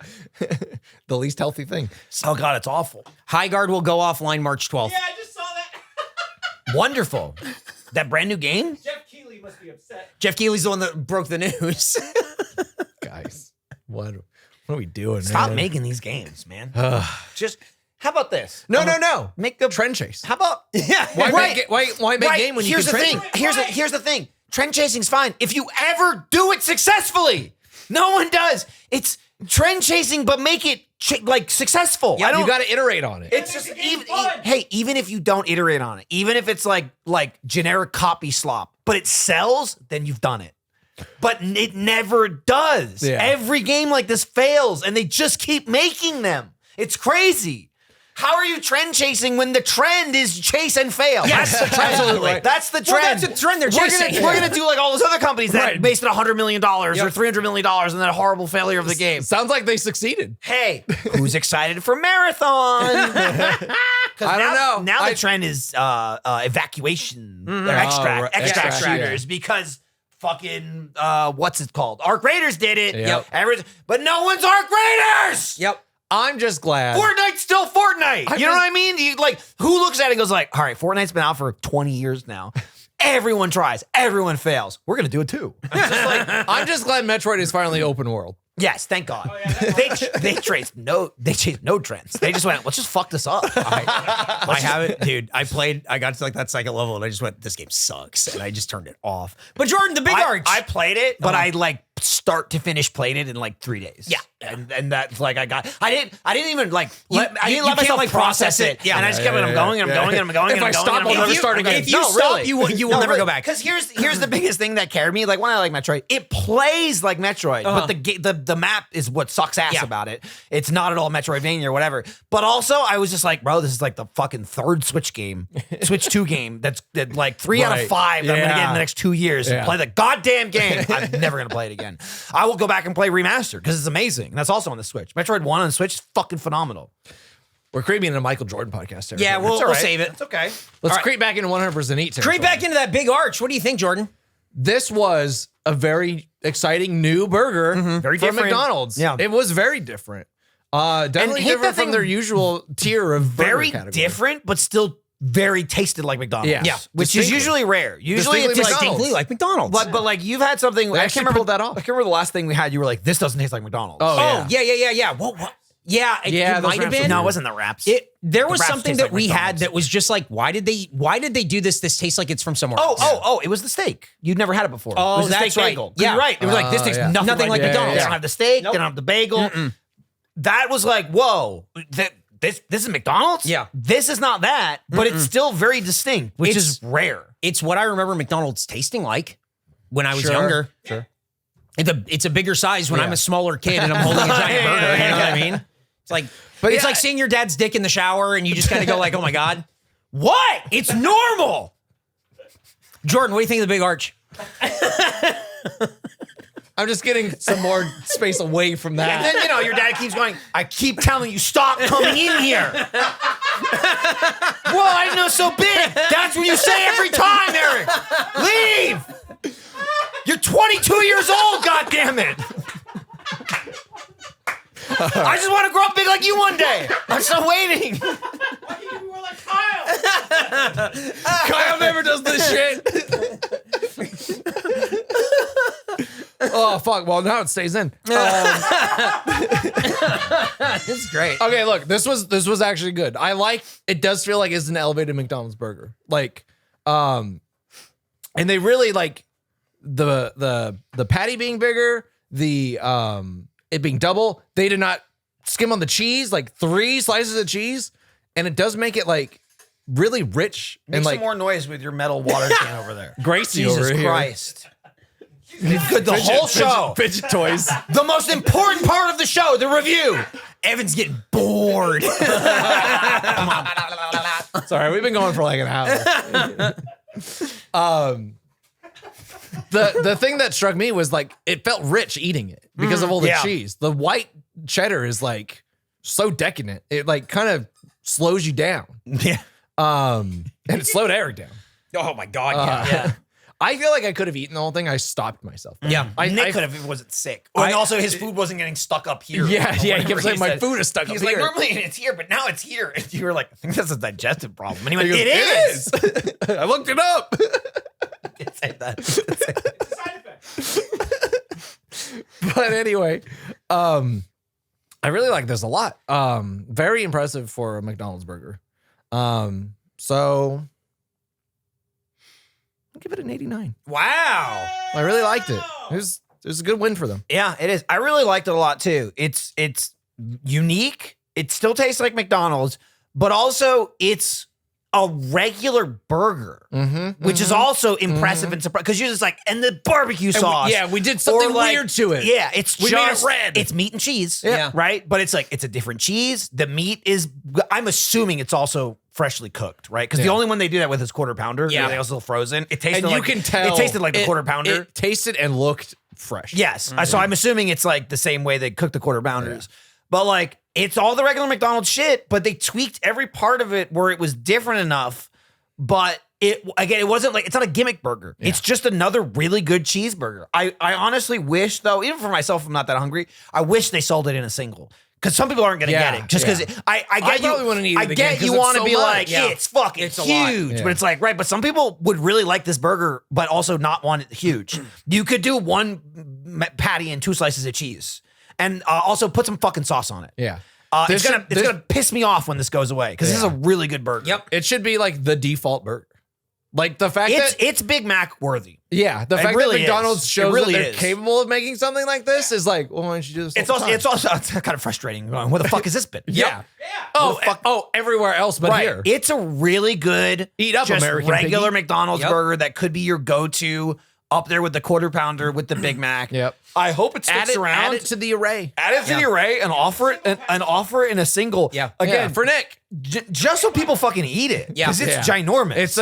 The least healthy thing. Oh, God, it's awful. High Guard will go offline March 12th. I just saw that. Wonderful. That brand new game? Jeff Keighley must be upset. Jeff Keighley's the one that broke the news. Guys, what are we doing, Stop man? making these games, man. Just, how about this? No. Make the Trend chase. How about Why right. why make game when you Here's can the trend thing. chase? Here's the thing. Trend chasing's fine if you ever do it successfully. No one does. It's trend chasing, but make it like successful. Yeah, you got to iterate on it. It's just even if you don't iterate on it, even if it's like generic copy slop, but it sells, then you've done it. But it never does. Yeah. Every game like this fails, and they just keep making them. It's crazy. How are you trend chasing when the trend is chase and fail? Yes, That's the trend. absolutely. That's the trend. Well, that's the trend they're chasing. We're gonna do like all those other companies that Right. based it $100 million or $300 million and then a horrible failure of the game. Sounds like they succeeded. Hey, who's excited for Marathon? I don't know. Now the trend is evacuation. They're right. extract Yeah. shooters because fucking what's it called? Arc Raiders did it. Yep. But no one's Arc Raiders. Yep. I'm just glad. Fortnite's still Fortnite. You know what I mean? Who looks at it and goes like, all right, Fortnite's been out for 20 years now. Everyone tries. Everyone fails. We're going to do it too. I'm just glad Metroid is finally open world. Yes, thank God. They chased no trends. They just went, let's just fuck this up. I haven't, dude. I got to like that second level and I just went, this game sucks. And I just turned it off. But Jordan, the Big Arch. I played it, but I start to finish played it in 3 days. Yeah. and that's like I didn't even like I didn't you let can't, myself like, process it. Yeah. And I just kept I'm going and I'm going and I'm going. If I stop, I'll never start again. If you stop, you will never go back. Because here's the biggest thing that carried me. Like when I like Metroid, it plays like Metroid, but the map is what sucks ass about it. It's not at all Metroidvania or whatever. But also, I was just like, bro, this is like the fucking third Switch 2 game that's like 3 out of 5 that I'm gonna get in the next 2 years and play the goddamn game. I'm never gonna play it again. I will go back and play Remastered because it's amazing. And that's also on the Switch. Metroid 1 on the Switch is fucking phenomenal. We're creeping into Michael Jordan podcast territory. Yeah, we'll save it. That's okay. Let's creep back into 100% eat territory. Creep back into that big arch. What do you think, Jordan? This was a very exciting new burger Very from different. McDonald's. Yeah. It was very different. Definitely hit different the from thing- their usual tier of Very burger category. different, but still very tasted like McDonald's. Yes. Yeah. Which is Distinctly. usually rare. Usually Distinctly it's like McDonald's. Distinctly like McDonald's. But like you've had something. They I actually can't remember pulled that off. I can't remember the last thing we had. You were like, "This doesn't taste like McDonald's." Oh, yeah. What? Yeah, it Yeah, those might have wraps are been. No, it wasn't the wraps. There was wraps something taste that like we had McDonald's. that was just like, why did they do this? This tastes like it's from somewhere else. Oh! It was the steak. You'd never had it before. Oh, it was the that's steak right. bagel. Yeah. You're right. It was like this tastes yeah. nothing like McDonald's. They yeah. don't have the steak. They don't have the bagel. That was like, whoa. This is McDonald's. Yeah. This is not that, but it's still very distinct, which is rare. It's what I remember McDonald's tasting like when I was Sure, younger. sure. It's a bigger size when Yeah. I'm a smaller kid and I'm holding a giant burger. You know what I mean? It's like, it's yeah. like seeing your dad's dick in the shower and you just kind of go like, oh my God. What? It's normal. Jordan, what do you think of the big arch? I'm just getting some more space away from that. And then, your dad keeps going, I keep telling you, stop coming in here. Whoa, I didn't know it was so big. That's what you say every time, Eric. Leave. You're 22 years old, goddammit. I just want to grow up big like you one day. I'm still waiting. Kyle never does this shit. Oh, fuck. Well, now it stays in. It's great. Okay, look, this was actually good. It does feel like it's an elevated McDonald's burger. Like, and they really like the patty being bigger, the it being double. They did not skim on the cheese, like 3 slices of cheese, and it does make it like really rich Make and some like more noise with your metal water can over there. Gracie Jesus over here. Christ. Good, the whole show. Fidget toys. The most important part of the show, the review. Evan's getting bored. Sorry, we've been going for like an hour. The thing that struck me was like it felt rich eating it because of all the cheese. The white cheddar is like so decadent. It like kind of slows you down. Yeah. And it slowed Eric down. Oh my God. Yeah. I feel like I could have eaten the whole thing. I stopped myself. Yeah. Nick could have if he wasn't sick. And also his food wasn't getting stuck up here. Yeah, Or he whatever kept saying my said. food is stuck He's up like, here. normally it's here, but now it's here. And you were like, I think that's a digestive problem. And he went, He goes, it is. I looked it up. Didn't say that. But anyway, I really like this a lot. Very impressive for a McDonald's burger. So I'll give it an 89. Wow. I really liked it. It was a good win for them. Yeah, it is. I really liked it a lot too. It's unique. It still tastes like McDonald's, but also it's a regular burger, which is also impressive and surprising because you're just like, and the barbecue sauce. we did something Or like- weird to it. Yeah, we made it just red. It's meat and cheese. Yeah. Right? But it's like it's a different cheese. The meat is I'm assuming it's also freshly cooked, right? Because the only one they do that with is quarter pounder. Yeah. They also frozen. It tasted And you like can tell it tasted like the quarter pounder. It tasted and looked fresh. Yes. So I'm assuming it's like the same way they cook the quarter pounders. But like it's all the regular McDonald's shit, but they tweaked every part of it where it was different enough. But it wasn't like it's not a gimmick burger. Yeah. It's just another really good cheeseburger. I honestly wish though, even for myself, I'm not that hungry. I wish they sold it in a single. Because some people aren't going to get it. Just because I get you. probably wouldn't eat it I again get 'cause you it's want to so be much. like, Yeah. it's fucking It's a lot. huge. Yeah. But it's like, right. But some people would really like this burger, but also not want it huge. You could do 1 patty and 2 slices of cheese. And also put some fucking sauce on it. Yeah. It's gonna piss me off when this goes away because this is a really good burger. Yep. It should be like the default burger. Like the fact that It's Big Mac worthy. yeah, the fact really that McDonald's is. It shows really that they're is. capable of making something like this is like, well, why don't you do this? It's all the also time? it's kind of frustrating. Going, where the fuck has this been? yeah. Oh, everywhere else but here. It's a really good Eat up, just American regular piggy. McDonald's Yep. burger that could be your go-to up there with the quarter pounder with the Big Mac. Yep. I hope it sticks around. Add it to the array. Add it to the array and offer it and offer it in a single. Yeah. Again, Yeah, for Nick. just so people fucking eat it. Yeah. Because it's Yeah. ginormous. It's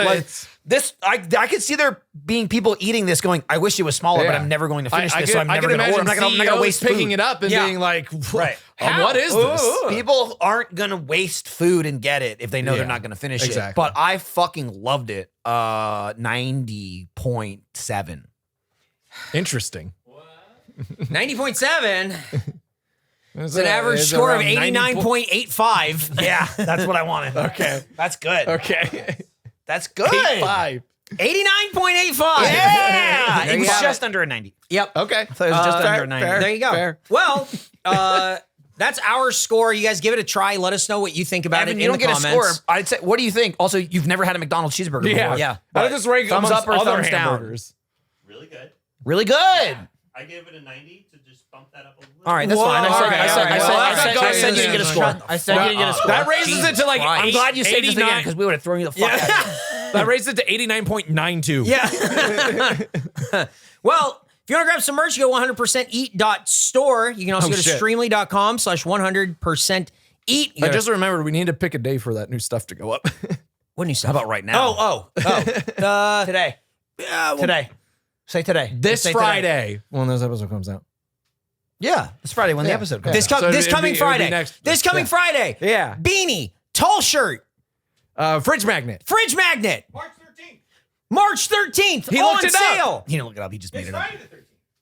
this. I could see there being people eating this going, I wish it was smaller, but Yeah. I'm never going to finish I this, can, so I'm I never can going to order. imagine I'm not going to waste picking food. it up and Yeah. being like, Right. what is this? People aren't gonna waste food and get it if they know they're Yeah. not gonna finish it. Exactly. But I fucking loved it. 90.7. Interesting. 90.7. It's An average score of 89.85. Yeah, that's what I wanted. Okay, that's good. Okay. That's good. 5. 89.85. Yeah, There it you was have just it. under a 90. Yep. Okay. I thought it was just Fair, under a 90. fair. There you go. Fair. Well, that's our score. You guys give it a try. Let us know what you think about Evan, it you in don't the get comments. a score. I'd say, what do you think? Also, you've never had a McDonald's cheeseburger Yeah. before. Yeah. How does this rank Thumbs amongst up or other thumbs down? hamburgers? Really good. Really good. I gave it a 90 to just bump that up a little. All right, that's Whoa, fine. I said, okay, I said, all right. I said, Well, I I'm said, not I said you didn't get a score. I said you didn't get a score. That raises it to like I'm glad you saved this again 89 because we would have thrown you the fuck out of here. That raises it to 89.92. Yeah. Well, if you want to grab some merch, go 100%eat.store. You can also go to shit. streamly.com/100%eat. I just remembered we need to pick a day for that new stuff to go up. what new stuff? How about right now? Oh. Today. Today. Say today. This Say today. Friday when this episode comes out. Yeah, this Friday when the episode comes This, out. So this it'd coming be Friday. next- This coming yeah. Friday. Yeah. Beanie, tall shirt, Fridge magnet. fridge magnet. March 13th. March 13th. He on looked it up. sale. He didn't look it up. He just made it up. Friday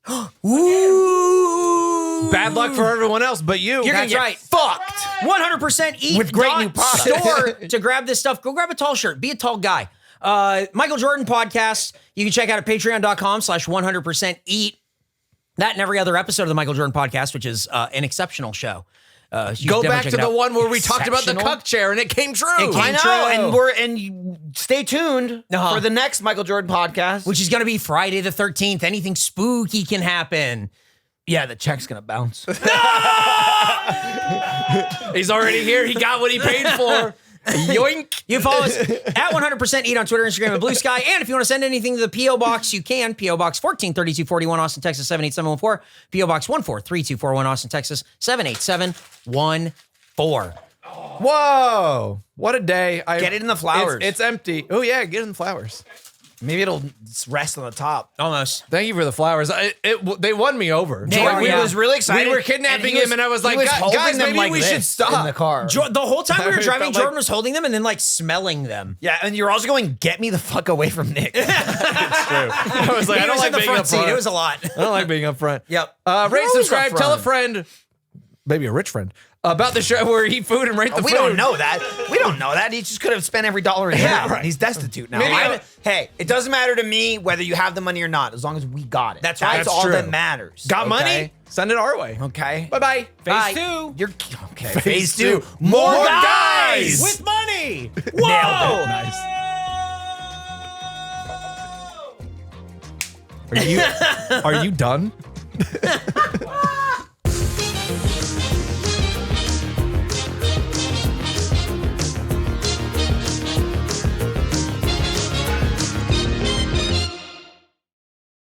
the 13th. Ooh. Bad luck for everyone else but you. You're That's gonna right. get Fucked. 100% eat With great new products. store to grab this stuff. Go grab a tall shirt. Be a tall guy. Michael Jordan podcast. You can check out at patreon.com/100% eat. That and every other episode of the Michael Jordan podcast, which is an exceptional show. You should Go definitely back check to it the out. one where we talked about the Exceptional? cuck chair and it came true. It came I know, Intro. and stay tuned for the next Michael Jordan podcast. Which is going to be Friday the 13th. Anything spooky can happen. yeah, the check's gonna bounce. He's already here. He got what he paid for. Yoink. You can follow us at 100% Eat on Twitter, Instagram, and Blue Sky. And if you want to send anything to the P.O. Box, you can. P.O. Box 143241, Austin, Texas 78714. P.O. Box 143241, Austin, Texas 78714. Whoa. What a day. Get it in the flowers. It's empty. Oh, yeah. Get it in the flowers. Maybe it'll rest on the top. Almost. Thank you for the flowers. They won me over. They are, We yeah. was really excited. We were kidnapping he him, and I was like, he "Guys, holding them maybe like we this should stop." in the car. The whole time we were It driving, felt Jordan like- was holding them and then like smelling them. Yeah, and you're also going, get me the fuck away from Nick. I was like, He I don't was like in the being front up seat. front. It was a lot. I don't like being up front. Yep. Rate, always subscribe, up tell a front. friend, maybe a rich friend, about the show where he eat food and rate the we food. don't know that. We don't know that. He just could have spent every dollar he had. right. He's destitute now. Maybe Hey, it doesn't matter to me whether you have the money or not, as long as we got it. That's right. That's That's all true. that matters. Got okay? money? Send it our way. Okay. Bye-bye. Bye. Phase 2. You're okay. Phase Phase two. two. More guys! guys. With money. Nailed it. Nice. Are you done?